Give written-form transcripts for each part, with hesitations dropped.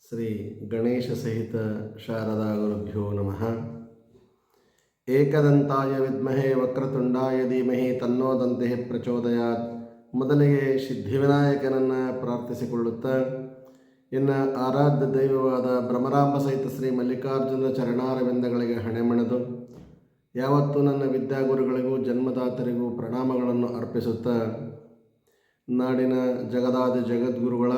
ಶ್ರೀ ಗಣೇಶ ಸಹಿತ ಶಾರದಾ ಗುರುಭ್ಯೋ ನಮಃ. ಏಕದಂತಾಯ ವಿದ್ಮಹೇ ವಕ್ರತುಂಡಾಯ ಧೀಮಹಿ ತನ್ನೋ ದಂತೆ ಪ್ರಚೋದಯಾತ್. ಮೊದಲಿಗೆ ಸಿದ್ಧಿವಿನಾಯಕನನ್ನು ಪ್ರಾರ್ಥಿಸಿಕೊಳ್ಳುತ್ತಾ ಇನ್ನು ಆರಾಧ್ಯ ದೈವವಾದ ಭ್ರಮರಾಂಬ ಸಹಿತ ಶ್ರೀ ಮಲ್ಲಿಕಾರ್ಜುನ ಚರಣಾರವಿಂದಗಳಿಗೆ ಹಣೆಮಣೆದು ಯಾವತ್ತೂ ನನ್ನ ವಿದ್ಯಾಗುರುಗಳಿಗೂ ಜನ್ಮದಾತರಿಗೂ ಪ್ರಣಾಮಗಳನ್ನು ಅರ್ಪಿಸುತ್ತಾ ನಾಡಿನ ಜಗದಾದಿ ಜಗದ್ಗುರುಗಳ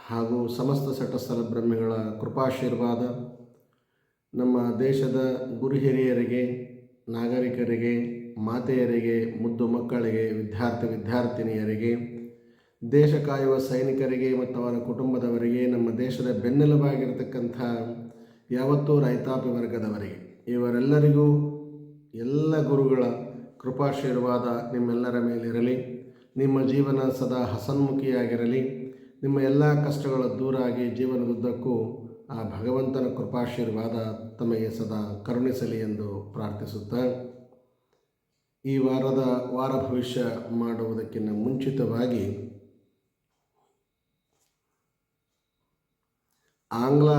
ಹಾಗೂ ಸಮಸ್ತ ಸಟಸ್ಥಲ ಬ್ರಹ್ಮಿಗಳ ಕೃಪಾಶೀರ್ವಾದ ನಮ್ಮ ದೇಶದ ಗುರು ಹಿರಿಯರಿಗೆ, ನಾಗರಿಕರಿಗೆ, ಮಾತೆಯರಿಗೆ, ಮುದ್ದು ಮಕ್ಕಳಿಗೆ, ವಿದ್ಯಾರ್ಥಿನಿಯರಿಗೆ, ದೇಶ ಕಾಯುವ ಸೈನಿಕರಿಗೆ ಮತ್ತು ಅವರ ಕುಟುಂಬದವರಿಗೆ, ನಮ್ಮ ದೇಶದ ಬೆನ್ನೆಲುಬಾಗಿರತಕ್ಕಂಥ ಯಾವತ್ತೂ ರೈತಾಪಿ ವರ್ಗದವರಿಗೆ, ಇವರೆಲ್ಲರಿಗೂ ಎಲ್ಲ ಗುರುಗಳ ಕೃಪಾಶೀರ್ವಾದ ನಿಮ್ಮೆಲ್ಲರ ಮೇಲಿರಲಿ. ನಿಮ್ಮ ಜೀವನ ಸದಾ ಹಸನ್ಮುಖಿಯಾಗಿರಲಿ. ನಿಮ್ಮ ಎಲ್ಲ ಕಷ್ಟಗಳ ದೂರಾಗಿ ಜೀವನದುದ್ದಕ್ಕೂ ಆ ಭಗವಂತನ ಕೃಪಾಶೀರ್ವಾದ ತಮಗೆ ಸದಾ ಕರುಣಿಸಲಿ ಎಂದು ಪ್ರಾರ್ಥಿಸುತ್ತಾ, ಈ ವಾರದ ವಾರ ಭವಿಷ್ಯ ಮಾಡುವುದಕ್ಕಿಂತ ಮುಂಚಿತವಾಗಿ ಆಂಗ್ಲ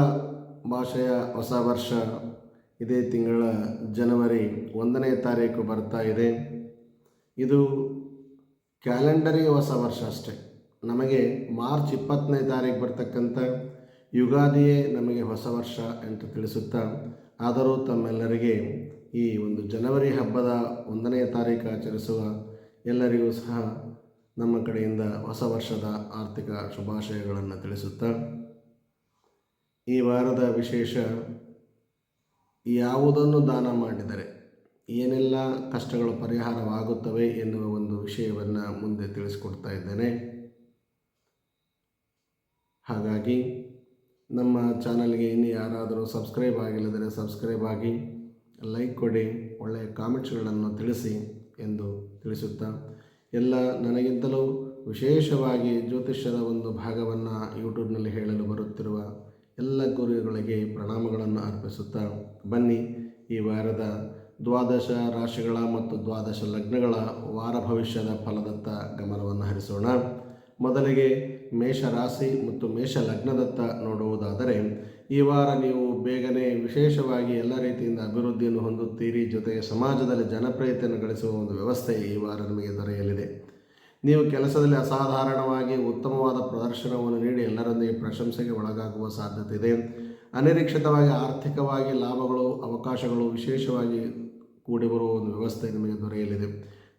ಭಾಷೆಯ ಹೊಸ ವರ್ಷ ಇದೇ ತಿಂಗಳ ಜನವರಿ 1ನೇ ತಾರೀಕು ಬರ್ತಾ ಇದೆ. ಇದು ಕ್ಯಾಲೆಂಡರಿಗೆ ಹೊಸ ವರ್ಷ ಅಷ್ಟೇ. ನಮಗೆ ಮಾರ್ಚ್ 20ನೇ ತಾರೀಕು ಬರ್ತಕ್ಕಂಥ ಯುಗಾದಿಯೇ ನಮಗೆ ಹೊಸ ವರ್ಷ ಅಂತ ತಿಳಿಸುತ್ತಾ, ಆದರೂ ತಮ್ಮೆಲ್ಲರಿಗೆ ಈ ಒಂದು ಜನವರಿ ಹಬ್ಬದ 1ನೇ ತಾರೀಕು ಆಚರಿಸುವ ಎಲ್ಲರಿಗೂ ಸಹ ನಮ್ಮ ಕಡೆಯಿಂದ ಹೊಸ ವರ್ಷದ ಆರ್ಥಿಕ ಶುಭಾಶಯಗಳನ್ನು ತಿಳಿಸುತ್ತಾ, ಈ ವಾರದ ವಿಶೇಷ ಯಾವುದನ್ನು ದಾನ ಮಾಡಿದರೆ ಏನೆಲ್ಲ ಕಷ್ಟಗಳು ಪರಿಹಾರವಾಗುತ್ತವೆ ಎನ್ನುವ ಒಂದು ವಿಷಯವನ್ನು ಮುಂದೆ ತಿಳಿಸಿಕೊಡ್ತಾ ಇದ್ದೇನೆ. ಹಾಗಾಗಿ ನಮ್ಮ ಚಾನಲ್ಗೆ ಇನ್ನು ಯಾರಾದರೂ ಸಬ್ಸ್ಕ್ರೈಬ್ ಆಗಿಲ್ಲದರೆ ಸಬ್ಸ್ಕ್ರೈಬ್ ಆಗಿ, ಲೈಕ್ ಕೊಡಿ, ಒಳ್ಳೆಯ ಕಾಮೆಂಟ್ಸ್ಗಳನ್ನು ತಿಳಿಸಿ ಎಂದು ತಿಳಿಸುತ್ತಾ, ಎಲ್ಲ ನನಗಿಂತಲೂ ವಿಶೇಷವಾಗಿ ಜ್ಯೋತಿಷ್ಯದ ಒಂದು ಭಾಗವನ್ನು ಯೂಟ್ಯೂಬ್ನಲ್ಲಿ ಹೇಳಲು ಬರುತ್ತಿರುವ ಎಲ್ಲ ಗುರುಗಳಿಗೆ ಪ್ರಣಾಮಗಳನ್ನು ಅರ್ಪಿಸುತ್ತಾ, ಬನ್ನಿ ಈ ವಾರದ 12 ರಾಶಿಗಳ ಮತ್ತು 12 ಲಗ್ನಗಳ ವಾರ ಭವಿಷ್ಯದ ಫಲದತ್ತ ಗಮನವನ್ನು ಹರಿಸೋಣ. ಮೊದಲಿಗೆ ಮೇಷ ರಾಶಿ ಮತ್ತು ಮೇಷ ಲಗ್ನದತ್ತ ನೋಡುವುದಾದರೆ, ಈ ವಾರ ನೀವು ಬೇಗನೆ ವಿಶೇಷವಾಗಿ ಎಲ್ಲ ರೀತಿಯಿಂದ ಅಭಿವೃದ್ಧಿಯನ್ನು ಹೊಂದುತ್ತೀರಿ. ಜೊತೆಗೆ ಸಮಾಜದಲ್ಲಿ ಜನಪ್ರಿಯತೆಯನ್ನು ಗಳಿಸುವ ಒಂದು ವ್ಯವಸ್ಥೆ ಈ ವಾರ ನಿಮಗೆ ದೊರೆಯಲಿದೆ. ನೀವು ಕೆಲಸದಲ್ಲಿ ಅಸಾಧಾರಣವಾಗಿ ಉತ್ತಮವಾದ ಪ್ರದರ್ಶನವನ್ನು ನೀಡಿ ಎಲ್ಲರೊಂದಿಗೆ ಪ್ರಶಂಸೆಗೆ ಒಳಗಾಗುವ ಸಾಧ್ಯತೆ ಇದೆ. ಅನಿರೀಕ್ಷಿತವಾಗಿ ಆರ್ಥಿಕವಾಗಿ ಲಾಭಗಳು, ಅವಕಾಶಗಳು ವಿಶೇಷವಾಗಿ ಕೂಡಿ ಬರುವ ಒಂದು ವ್ಯವಸ್ಥೆ ನಿಮಗೆ ದೊರೆಯಲಿದೆ.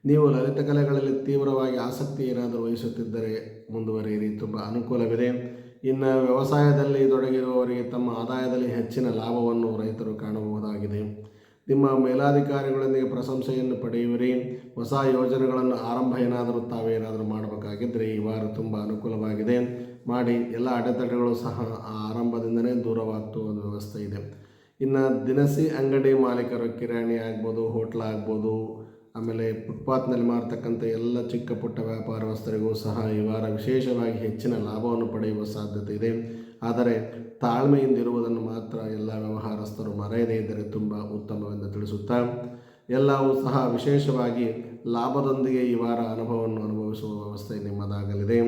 ನೀವು ಲಲಿತ ಕಲೆಗಳಲ್ಲಿ ತೀವ್ರವಾಗಿ ಆಸಕ್ತಿ ಏನಾದರೂ ವಹಿಸುತ್ತಿದ್ದರೆ ಮುಂದುವರಿಯಿರಿ, ತುಂಬ ಅನುಕೂಲವಿದೆ. ಇನ್ನು ವ್ಯವಸಾಯದಲ್ಲಿ ತೊಡಗಿರುವವರಿಗೆ ತಮ್ಮ ಆದಾಯದಲ್ಲಿ ಹೆಚ್ಚಿನ ಲಾಭವನ್ನು ರೈತರು ಕಾಣಬಹುದಾಗಿದೆ. ನಿಮ್ಮ ಮೇಲಾಧಿಕಾರಿಗಳೊಂದಿಗೆ ಪ್ರಶಂಸೆಯನ್ನು ಪಡೆಯುವಿರಿ. ಹೊಸ ಯೋಜನೆಗಳನ್ನು ಆರಂಭ ಏನಾದರೂ ತಾವೇನಾದರೂ ಮಾಡಬೇಕಾಗಿದ್ದರೆ ಈ ವಾರ ತುಂಬ ಅನುಕೂಲವಾಗಿದೆ, ಮಾಡಿ. ಎಲ್ಲ ಅಡೆತಡೆಗಳು ಸಹ ಆ ಆರಂಭದಿಂದಲೇ ದೂರವಾಗ್ತೋ ಒಂದು ವ್ಯವಸ್ಥೆ ಇದೆ. ಇನ್ನು ದಿನಸಿ ಅಂಗಡಿ ಮಾಲೀಕರು, ಕಿರಾಣಿ ಆಗ್ಬೋದು, ಹೋಟ್ಲ ಆಗ್ಬೋದು, ಆಮೇಲೆ ಫುಟ್ಪಾತ್ನಲ್ಲಿ ಮಾರ್ತಕ್ಕಂಥ ಎಲ್ಲ ಚಿಕ್ಕ ಪುಟ್ಟ ವ್ಯಾಪಾರಸ್ಥರಿಗೂ ಸಹ ಈ ವಾರ ವಿಶೇಷವಾಗಿ ಹೆಚ್ಚಿನ ಲಾಭವನ್ನು ಪಡೆಯುವ ಸಾಧ್ಯತೆ ಇದೆ. ಆದರೆ ತಾಳ್ಮೆಯಿಂದಿರುವುದನ್ನು ಮಾತ್ರ ಎಲ್ಲ ವ್ಯವಹಾರಸ್ಥರು ಮರೆಯದೇ ಇದ್ದರೆ ತುಂಬ ಉತ್ತಮವೆಂದು ತಿಳಿಸುತ್ತಾ, ಎಲ್ಲವೂ ಸಹ ವಿಶೇಷವಾಗಿ ಲಾಭದೊಂದಿಗೆ ಈ ವಾರ ಅನುಭವವನ್ನು ಅನುಭವಿಸುವ ವ್ಯವಸ್ಥೆ ನಿಮ್ಮದಾಗಲಿದೆ.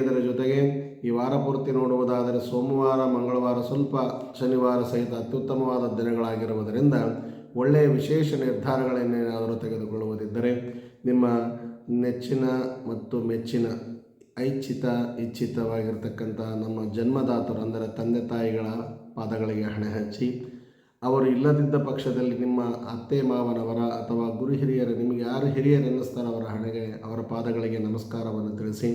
ಇದರ ಜೊತೆಗೆ ಈ ವಾರ ಪೂರ್ತಿ ನೋಡುವುದಾದರೆ ಸೋಮವಾರ, ಮಂಗಳವಾರ, ಸ್ವಲ್ಪ ಶನಿವಾರ ಸಹಿತ ಅತ್ಯುತ್ತಮವಾದ ದಿನಗಳಾಗಿರುವುದರಿಂದ ಒಳ್ಳೆಯ ವಿಶೇಷ ನಿರ್ಧಾರಗಳನ್ನೇನಾದರೂ ತೆಗೆದುಕೊಳ್ಳುವುದಿದ್ದರೆ ನಿಮ್ಮ ನೆಚ್ಚಿನ ಮತ್ತು ಮೆಚ್ಚಿನ ಇಚ್ಛಿತವಾಗಿರ್ತಕ್ಕಂಥ ನಮ್ಮ ಜನ್ಮದಾತರು ಅಂದರೆ ತಂದೆ ತಾಯಿಗಳ ಪಾದಗಳಿಗೆ ಹಣೆ ಹಚ್ಚಿ, ಅವರು ಇಲ್ಲದಿದ್ದ ಪಕ್ಷದಲ್ಲಿ ನಿಮ್ಮ ಅತ್ತೆ ಮಾವನವರ ಅಥವಾ ಗುರು ಹಿರಿಯರು, ನಿಮಗೆ ಯಾರು ಹಿರಿಯರೆನ್ನಿಸ್ತಾರೋ ಅವರ ಪಾದಗಳಿಗೆ ನಮಸ್ಕಾರವನ್ನು ತಿಳಿಸಿ,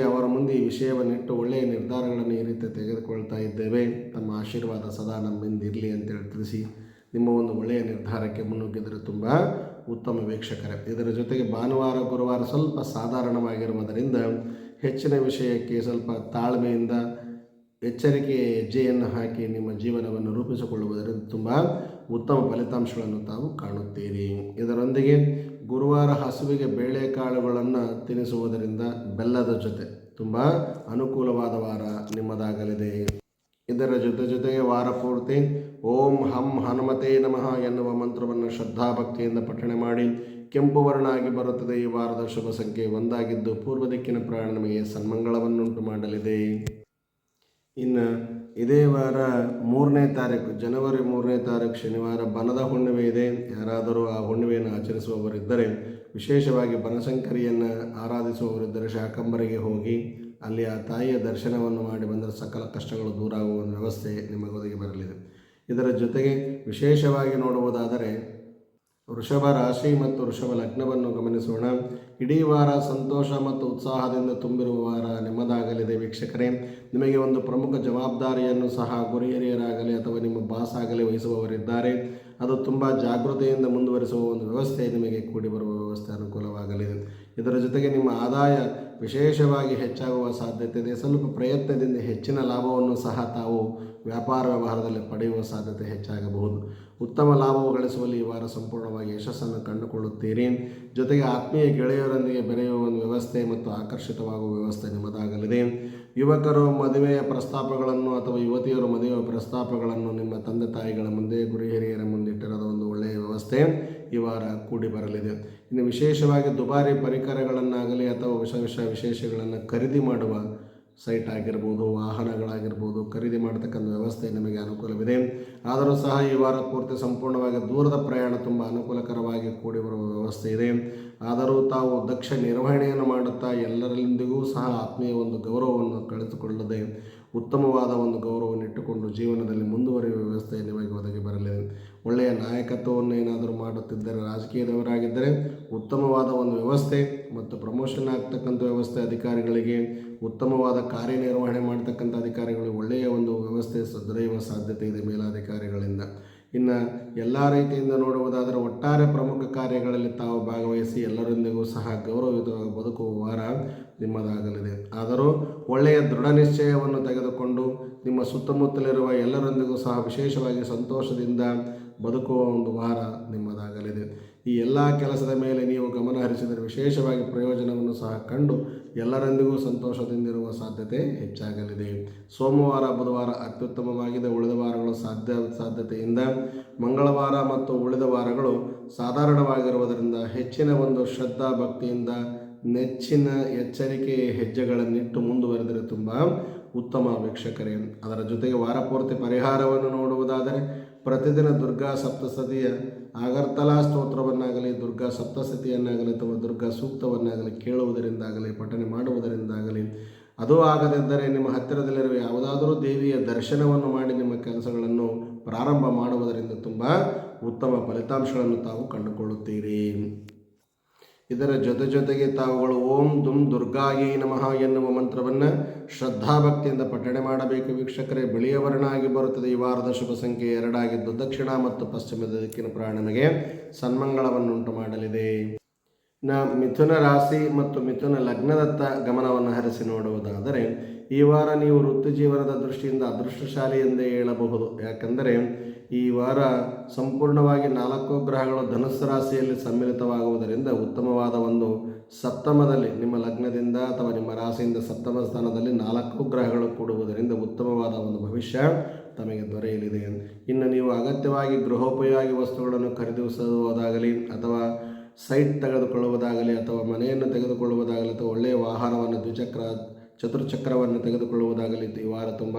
ಅವರ ಮುಂದೆ ಈ ವಿಷಯವನ್ನಿಟ್ಟು ಒಳ್ಳೆಯ ನಿರ್ಧಾರಗಳನ್ನು ಈ ರೀತಿ ತೆಗೆದುಕೊಳ್ತಾ ಇದ್ದೇವೆ, ತಮ್ಮ ಆಶೀರ್ವಾದ ಸದಾ ನಮ್ಮಿಂದ ಇರಲಿ ಅಂತೇಳಿ ತಿಳಿಸಿ ನಿಮ್ಮ ಒಂದು ಒಳ್ಳೆಯ ನಿರ್ಧಾರಕ್ಕೆ ಮುನ್ನುಗ್ಗಿದರೆ ತುಂಬ ಉತ್ತಮ ವೀಕ್ಷಕರೇ. ಇದರ ಜೊತೆಗೆ ಭಾನುವಾರ, ಗುರುವಾರ ಸ್ವಲ್ಪ ಸಾಧಾರಣವಾಗಿರುವುದರಿಂದ ಹೆಚ್ಚಿನ ವಿಷಯಕ್ಕೆ ಸ್ವಲ್ಪ ತಾಳ್ಮೆಯಿಂದ ಎಚ್ಚರಿಕೆಯ ಹೆಜ್ಜೆಯನ್ನು ಹಾಕಿ ನಿಮ್ಮ ಜೀವನವನ್ನು ರೂಪಿಸಿಕೊಳ್ಳುವುದರಿಂದ ತುಂಬ ಉತ್ತಮ ಫಲಿತಾಂಶಗಳನ್ನು ತಾವು ಕಾಣುತ್ತೀರಿ. ಇದರೊಂದಿಗೆ ಗುರುವಾರ ಹಸುವಿಗೆ ಬೇಳೆಕಾಳುಗಳನ್ನು ತಿನ್ನಿಸುವುದರಿಂದ ಬೆಲ್ಲದ ಜೊತೆ ತುಂಬ ಅನುಕೂಲವಾದ ವಾರ ನಿಮ್ಮದಾಗಲಿದೆ. ಇದರ ಜೊತೆಗೆ ವಾರ ಪೂರ್ತಿ ಓಂ ಹಂ ಹನುಮತೇ ನಮಃ ಎನ್ನುವ ಮಂತ್ರವನ್ನು ಶ್ರದ್ಧಾಭಕ್ತಿಯಿಂದ ಪಠಣೆ ಮಾಡಿ. ಕೆಂಪು ವರ್ಣ ಆಗಿ ಬರುತ್ತದೆ. ಈ ವಾರದ ಶುಭ ಸಂಖ್ಯೆ 1 ಆಗಿದ್ದು ಪೂರ್ವ ದಿಕ್ಕಿನ ಪ್ರಯಾಣ ನಮಗೆ ಸನ್ಮಂಗಳವನ್ನುಂಟು ಮಾಡಲಿದೆ. ಇನ್ನು ಇದೇ ವಾರ 3ನೇ ತಾರೀಕು ಜನವರಿ 3ನೇ ತಾರೀಕು ಶನಿವಾರ ಬನದ ಹುಣ್ಣಿಮೆ ಇದೆ. ಯಾರಾದರೂ ಆ ಹುಣ್ಣಿಮೆಯನ್ನು ಆಚರಿಸುವವರಿದ್ದರೆ, ವಿಶೇಷವಾಗಿ ಬನಶಂಕರಿಯನ್ನು ಆರಾಧಿಸುವವರಿದ್ದರೆ ಶಾಕಂಬರಿಗೆ ಹೋಗಿ ಅಲ್ಲಿ ಆ ತಾಯಿಯ ದರ್ಶನವನ್ನು ಮಾಡಿ ಬಂದರೆ ಸಕಲ ಕಷ್ಟಗಳು ದೂರ ಆಗುವ ಒಂದು ವ್ಯವಸ್ಥೆ ನಿಮಗೆ ಒದಗಿ ಬರಲಿದೆ. ಇದರ ಜೊತೆಗೆ ವಿಶೇಷವಾಗಿ ನೋಡುವುದಾದರೆ ವೃಷಭ ರಾಶಿ ಮತ್ತು ವೃಷಭ ಲಗ್ನವನ್ನು ಗಮನಿಸೋಣ. ಇಡೀ ವಾರ ಸಂತೋಷ ಮತ್ತು ಉತ್ಸಾಹದಿಂದ ತುಂಬಿರುವ ವಾರ ನಿಮ್ಮದಾಗಲಿದೆ ವೀಕ್ಷಕರೇ. ನಿಮಗೆ ಒಂದು ಪ್ರಮುಖ ಜವಾಬ್ದಾರಿಯನ್ನು ಸಹ ಗುರು ಹಿರಿಯರಾಗಲಿ ಅಥವಾ ನಿಮ್ಮ ಬಾಸ್ ಆಗಲಿ ವಹಿಸುವವರಿದ್ದಾರೆ. ಅದು ತುಂಬ ಜಾಗೃತೆಯಿಂದ ಮುಂದುವರಿಸುವ ಒಂದು ವ್ಯವಸ್ಥೆ ನಿಮಗೆ ಕೂಡಿ ಬರುವ ವ್ಯವಸ್ಥೆ ಅನುಕೂಲವಾಗಲಿದೆ. ಇದರ ಜೊತೆಗೆ ನಿಮ್ಮ ಆದಾಯ ವಿಶೇಷವಾಗಿ ಹೆಚ್ಚಾಗುವ ಸಾಧ್ಯತೆ ಇದೆ. ಸ್ವಲ್ಪ ಪ್ರಯತ್ನದಿಂದ ಹೆಚ್ಚಿನ ಲಾಭವನ್ನು ಸಹ ತಾವು ವ್ಯಾಪಾರ ವ್ಯವಹಾರದಲ್ಲಿ ಪಡೆಯುವ ಸಾಧ್ಯತೆ ಹೆಚ್ಚಾಗಬಹುದು. ಉತ್ತಮ ಲಾಭವು ಗಳಿಸುವಲ್ಲಿ ಈ ವಾರ ಸಂಪೂರ್ಣವಾಗಿ ಯಶಸ್ಸನ್ನು ಕಂಡುಕೊಳ್ಳುತ್ತೀರಿ. ಜೊತೆಗೆ ಆತ್ಮೀಯ ಗೆಳೆಯರೊಂದಿಗೆ ಬೆರೆಯುವ ಒಂದು ವ್ಯವಸ್ಥೆ ಮತ್ತು ಆಕರ್ಷಿತವಾಗುವ ವ್ಯವಸ್ಥೆ ನಿಮ್ಮದಾಗಲಿದೆ. ಯುವಕರು ಮದುವೆಯ ಪ್ರಸ್ತಾಪಗಳನ್ನು ಅಥವಾ ಯುವತಿಯರು ಮದುವೆಯ ಪ್ರಸ್ತಾಪಗಳನ್ನು ನಿಮ್ಮ ತಂದೆ ತಾಯಿಗಳ ಮುಂದೆ ಗುರು ಹಿರಿಯರ ಮುಂದಿಟ್ಟಿರೋದು ಒಂದು ಒಳ್ಳೆಯ ವ್ಯವಸ್ಥೆ ಈ ವಾರ ಕೂಡಿ ಬರಲಿದೆ. ಇನ್ನು ವಿಶೇಷವಾಗಿ ದುಬಾರಿ ಪರಿಕರಗಳನ್ನಾಗಲಿ ಅಥವಾ ವಿಶೇಷಗಳನ್ನು ಖರೀದಿ ಮಾಡುವ ಸೈಟ್ ಆಗಿರ್ಬೋದು, ವಾಹನಗಳಾಗಿರ್ಬೋದು, ಖರೀದಿ ಮಾಡತಕ್ಕಂಥ ವ್ಯವಸ್ಥೆ ನಿಮಗೆ ಅನುಕೂಲವಿದೆ. ಆದರೂ ಸಹ ಈ ವಾರ ಪೂರ್ತಿ ಸಂಪೂರ್ಣವಾಗಿ ದೂರದ ಪ್ರಯಾಣ ತುಂಬ ಅನುಕೂಲಕರವಾಗಿ ಕೂಡಿ ಬರುವ ವ್ಯವಸ್ಥೆ ಇದೆ. ಆದರೂ ತಾವು ದಕ್ಷ ನಿರ್ವಹಣೆಯನ್ನು ಮಾಡುತ್ತಾ ಎಲ್ಲರಿಂದಿಗೂ ಸಹ ಆತ್ಮೀಯ ಒಂದು ಗೌರವವನ್ನು ಕಳೆದುಕೊಳ್ಳದೆ ಉತ್ತಮವಾದ ಒಂದು ಗೌರವವನ್ನು ಇಟ್ಟುಕೊಂಡು ಜೀವನದಲ್ಲಿ ಮುಂದುವರಿಯುವ ವ್ಯವಸ್ಥೆ ನಿಮಗೆ ಒದಗಿ ಬರಲಿದೆ. ಒಳ್ಳೆಯ ನಾಯಕತ್ವವನ್ನು ಏನಾದರೂ ಮಾಡುತ್ತಿದ್ದರೆ, ರಾಜಕೀಯದವರಾಗಿದ್ದರೆ ಉತ್ತಮವಾದ ಒಂದು ವ್ಯವಸ್ಥೆ ಮತ್ತು ಪ್ರಮೋಷನ್ ಆಗ್ತಕ್ಕಂಥ ವ್ಯವಸ್ಥೆ, ಅಧಿಕಾರಿಗಳಿಗೆ ಉತ್ತಮವಾದ ಕಾರ್ಯನಿರ್ವಹಣೆ ಮಾಡ್ತಕ್ಕಂಥ ಅಧಿಕಾರಿಗಳಿಗೆ ಒಳ್ಳೆಯ ಒಂದು ವ್ಯವಸ್ಥೆ ದೊರೆಯುವ ಸಾಧ್ಯತೆ ಇದೆ ಮೇಲಾಧಿಕಾರಿಗಳಿಂದ. ಇನ್ನು ಎಲ್ಲ ರೀತಿಯಿಂದ ನೋಡುವುದಾದರೆ ಒಟ್ಟಾರೆ ಪ್ರಮುಖ ಕಾರ್ಯಗಳಲ್ಲಿ ತಾವು ಭಾಗವಹಿಸಿ ಎಲ್ಲರೊಂದಿಗೂ ಸಹ ಗೌರವಯುತವಾಗಿ ಬದುಕುವ ವಾರ ನಿಮ್ಮದಾಗಲಿದೆ. ಆದರೂ ಒಳ್ಳೆಯ ದೃಢ ನಿಶ್ಚಯವನ್ನು ತೆಗೆದುಕೊಂಡು ನಿಮ್ಮ ಸುತ್ತಮುತ್ತಲಿರುವ ಎಲ್ಲರೊಂದಿಗೂ ಸಹ ವಿಶೇಷವಾಗಿ ಸಂತೋಷದಿಂದ ಬದುಕುವ ಒಂದು ವಾರ ನಿಮ್ಮದಾಗಲಿದೆ. ಈ ಎಲ್ಲ ಕೆಲಸದ ಮೇಲೆ ನೀವು ಗಮನ ಹರಿಸಿದರೆ ವಿಶೇಷವಾಗಿ ಪ್ರಯೋಜನವನ್ನು ಸಹ ಕಂಡು ಎಲ್ಲರೊಂದಿಗೂ ಸಂತೋಷದಿಂದಿರುವ ಸಾಧ್ಯತೆ ಹೆಚ್ಚಾಗಲಿದೆ. ಸೋಮವಾರ ಬುಧವಾರ ಅತ್ಯುತ್ತಮವಾಗಿದೆ. ಉಳಿದ ವಾರಗಳು ಸಾಧ್ಯತೆಯಿಂದ ಮಂಗಳವಾರ ಮತ್ತು ಉಳಿದ ವಾರಗಳು ಸಾಧಾರಣವಾಗಿರುವುದರಿಂದ ಹೆಚ್ಚಿನ ಒಂದು ಶ್ರದ್ಧಾ ಭಕ್ತಿಯಿಂದ ನೆಚ್ಚಿನ ಎಚ್ಚರಿಕೆಯ ಹೆಜ್ಜೆಗಳನ್ನಿಟ್ಟು ಮುಂದುವರೆದರೆ ತುಂಬ ಉತ್ತಮ ವೀಕ್ಷಕರೇ. ಅದರ ಜೊತೆಗೆ ವಾರಪೂರ್ತಿ ಪರಿಹಾರವನ್ನು ನೋಡುವುದಾದರೆ ಪ್ರತಿದಿನ ದುರ್ಗಾ ಸಪ್ತಸತಿಯ ಆಗರ್ತಲಾ ಸ್ತೋತ್ರವನ್ನಾಗಲಿ, ದುರ್ಗಾ ಸಪ್ತಸತಿಯನ್ನಾಗಲಿ ಅಥವಾ ದುರ್ಗಾ ಸೂಕ್ತವನ್ನಾಗಲಿ ಕೇಳುವುದರಿಂದಾಗಲಿ, ಪಠನೆ ಮಾಡುವುದರಿಂದಾಗಲಿ, ಅದು ಆಗದಿದ್ದರೆ ನಿಮ್ಮ ಹತ್ತಿರದಲ್ಲಿರುವ ಯಾವುದಾದರೂ ದೇವಿಯ ದರ್ಶನವನ್ನು ಮಾಡಿ ನಿಮ್ಮ ಕೆಲಸಗಳನ್ನು ಪ್ರಾರಂಭ ಮಾಡುವುದರಿಂದ ತುಂಬ ಉತ್ತಮ ಫಲಿತಾಂಶಗಳನ್ನು ತಾವು ಕಂಡುಕೊಳ್ಳುತ್ತೀರಿ. ಇದರ ಜೊತೆಗೆ ತಾವುಗಳು ಓಂ ದುಂ ದುರ್ಗಾಯೇ ನಮಃ ಎನ್ನುವ ಮಂತ್ರವನ್ನು ಶ್ರದ್ಧಾಭಕ್ತಿಯಿಂದ ಪಠಣೆ ಮಾಡಬೇಕು ವೀಕ್ಷಕರೇ. ಬಿಳಿಯ ವರ್ಣ ಆಗಿ ಬರುತ್ತದೆ. ಈ ವಾರದ ಶುಭ ಸಂಖ್ಯೆ 2 ಆಗಿದ್ದು ದಕ್ಷಿಣ ಮತ್ತು ಪಶ್ಚಿಮದ ದಿಕ್ಕಿನ ಪ್ರಯಾಣಕ್ಕೆ ಸನ್ಮಂಗಳವನ್ನುಂಟು ಮಾಡಲಿದೆ. ಮಿಥುನ ರಾಶಿ ಮತ್ತು ಮಿಥುನ ಲಗ್ನದತ್ತ ಗಮನವನ್ನು ಹರಿಸಿ ನೋಡುವುದಾದರೆ ಈ ವಾರ ನೀವು ವೃತ್ತಿ ಜೀವನದ ದೃಷ್ಟಿಯಿಂದ ಅದೃಷ್ಟಶಾಲಿ ಎಂದೇ ಹೇಳಬಹುದು. ಯಾಕೆಂದರೆ ಈ ವಾರ ಸಂಪೂರ್ಣವಾಗಿ 4 ಗ್ರಹಗಳು ಧನುಸ್ಸು ರಾಶಿಯಲ್ಲಿ ಸಮ್ಮಿಳಿತವಾಗುವುದರಿಂದ ಉತ್ತಮವಾದ ಒಂದು ಸಪ್ತಮದಲ್ಲಿ ನಿಮ್ಮ ಲಗ್ನದಿಂದ ಅಥವಾ ನಿಮ್ಮ ರಾಶಿಯಿಂದ ಸಪ್ತಮ ಸ್ಥಾನದಲ್ಲಿ 4 ಗ್ರಹಗಳು ಕೂಡುವುದರಿಂದ ಉತ್ತಮವಾದ ಒಂದು ಭವಿಷ್ಯ ತಮಗೆ ದೊರೆಯಲಿದೆ. ಇನ್ನು ನೀವು ಅಗತ್ಯವಾಗಿ ಗೃಹೋಪಯೋಗಿ ವಸ್ತುಗಳನ್ನು ಖರೀದಿಸುವುದಾಗಲಿ ಅಥವಾ ಸೈಟ್ ತೆಗೆದುಕೊಳ್ಳುವುದಾಗಲಿ ಅಥವಾ ಮನೆಯನ್ನು ತೆಗೆದುಕೊಳ್ಳುವುದಾಗಲಿ ಅಥವಾ ಒಳ್ಳೆಯ ವಾಹನವನ್ನು ಚತುರ್ಚಕ್ರವನ್ನು ತೆಗೆದುಕೊಳ್ಳುವುದಾಗಲಿ ಈ ವಾರ ತುಂಬ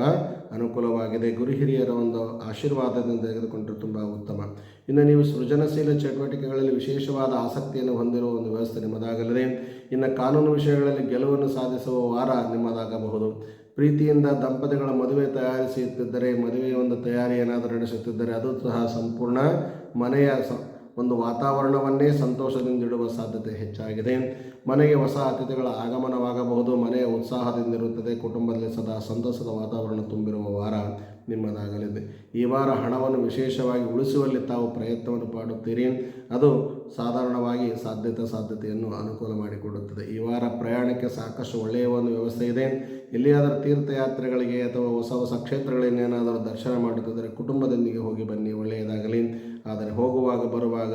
ಅನುಕೂಲವಾಗಿದೆ. ಗುರು ಹಿರಿಯರ ಒಂದು ಆಶೀರ್ವಾದದಿಂದ ತೆಗೆದುಕೊಂಡರೆ ತುಂಬ ಉತ್ತಮ. ಇನ್ನು ನೀವು ಸೃಜನಶೀಲ ಚಟುವಟಿಕೆಗಳಲ್ಲಿ ವಿಶೇಷವಾದ ಆಸಕ್ತಿಯನ್ನು ಹೊಂದಿರುವ ಒಂದು ವ್ಯವಸ್ಥೆ ನಿಮ್ಮದಾಗಲಿದೆ. ಇನ್ನು ಕಾನೂನು ವಿಷಯಗಳಲ್ಲಿ ಗೆಲುವನ್ನು ಸಾಧಿಸುವ ವಾರ ನಿಮ್ಮದಾಗಬಹುದು. ಪ್ರೀತಿಯಿಂದ ದಂಪತಿಗಳ ಮದುವೆ ತಯಾರಿಸುತ್ತಿದ್ದರೆ, ಮದುವೆಯ ಒಂದು ತಯಾರಿ ಏನಾದರೂ ನಡೆಸುತ್ತಿದ್ದರೆ ಅದು ಸಹ ಸಂಪೂರ್ಣ ಮನೆಯ ಒಂದು ವಾತಾವರಣವನ್ನೇ ಸಂತೋಷದಿಂದಿಡುವ ಸಾಧ್ಯತೆ ಹೆಚ್ಚಾಗಿದೆ. ಮನೆಗೆ ಹೊಸ ಅತಿಥಿಗಳ ಆಗಮನವಾಗಬಹುದು. ಮನೆಯ ಉತ್ಸಾಹದಿಂದಿರುತ್ತದೆ. ಕುಟುಂಬದಲ್ಲಿ ಸದಾ ಸಂತಸದ ವಾತಾವರಣ ತುಂಬಿರುವ ವಾರ ನಿಮ್ಮದಾಗಲಿದೆ. ಈ ವಾರ ಹಣವನ್ನು ವಿಶೇಷವಾಗಿ ಉಳಿಸುವಲ್ಲಿ ತಾವು ಪ್ರಯತ್ನವನ್ನು ಮಾಡುತ್ತೀರಿ. ಅದು ಸಾಧಾರಣವಾಗಿ ಸಾಧ್ಯತೆಯನ್ನು ಅನುಕೂಲ ಮಾಡಿಕೊಡುತ್ತದೆ. ಈ ವಾರ ಪ್ರಯಾಣಕ್ಕೆ ಸಾಕಷ್ಟು ಒಳ್ಳೆಯ ಒಂದು ವ್ಯವಸ್ಥೆ ಇದೆ. ಎಲ್ಲಿಯಾದರೂ ತೀರ್ಥಯಾತ್ರೆಗಳಿಗೆ ಅಥವಾ ಹೊಸ ಕ್ಷೇತ್ರಗಳನ್ನೇನಾದರೂ ದರ್ಶನ ಮಾಡುತ್ತಿದ್ದರೆ ಕುಟುಂಬದೊಂದಿಗೆ ಹೋಗಿ ಬನ್ನಿ, ಒಳ್ಳೆಯದಾಗಲಿ. ಆದರೆ ಹೋಗುವಾಗ ಬರುವಾಗ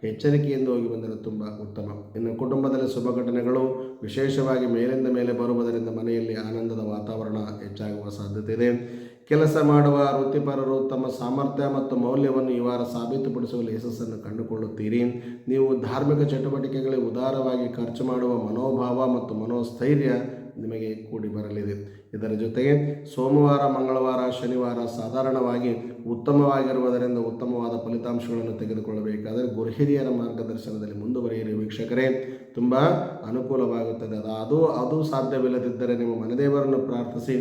ಎಚ್ಚರಿಕೆಯಿಂದ ಹೋಗಿ ಬಂದರೆ ತುಂಬ ಉತ್ತಮ. ಇನ್ನು ಕುಟುಂಬದಲ್ಲಿ ಶುಭ ಘಟನೆಗಳು ವಿಶೇಷವಾಗಿ ಮೇಲಿಂದ ಮೇಲೆ ಬರುವುದರಿಂದ ಮನೆಯಲ್ಲಿ ಆನಂದದ ವಾತಾವರಣ ಹೆಚ್ಚಾಗುವ ಸಾಧ್ಯತೆ ಇದೆ. ಕೆಲಸ ಮಾಡುವ ವೃತ್ತಿಪರರು ತಮ್ಮ ಸಾಮರ್ಥ್ಯ ಮತ್ತು ಮೌಲ್ಯವನ್ನು ಈ ವಾರ ಸಾಬೀತುಪಡಿಸುವಲ್ಲಿ ಯಶಸ್ಸನ್ನು ಕಂಡುಕೊಳ್ಳುತ್ತೀರಿ. ನೀವು ಧಾರ್ಮಿಕ ಚಟುವಟಿಕೆಗಳಿಗೆ ಉದಾರವಾಗಿ ಖರ್ಚು ಮಾಡುವ ಮನೋಭಾವ ಮತ್ತು ಮನೋಸ್ಥೈರ್ಯ ನಿಮಗೆ ಕೂಡಿ ಬರಲಿದೆ. ಇದರ ಜೊತೆಗೆ ಸೋಮವಾರ, ಮಂಗಳವಾರ, ಶನಿವಾರ ಸಾಧಾರಣವಾಗಿ ಉತ್ತಮವಾಗಿರುವುದರಿಂದ ಉತ್ತಮವಾದ ಫಲಿತಾಂಶಗಳನ್ನು ತೆಗೆದುಕೊಳ್ಳಬೇಕಾದರೆ ಗುರು ಹಿರಿಯರ ಮಾರ್ಗದರ್ಶನದಲ್ಲಿ ಮುಂದುವರಿಯಿರಿ ವೀಕ್ಷಕರೇ, ತುಂಬ ಅನುಕೂಲವಾಗುತ್ತದೆ. ಅದು ಸಾಧ್ಯವಿಲ್ಲದಿದ್ದರೆ ನಿಮ್ಮ ಮನೆದೇವರನ್ನು ಪ್ರಾರ್ಥಿಸಿ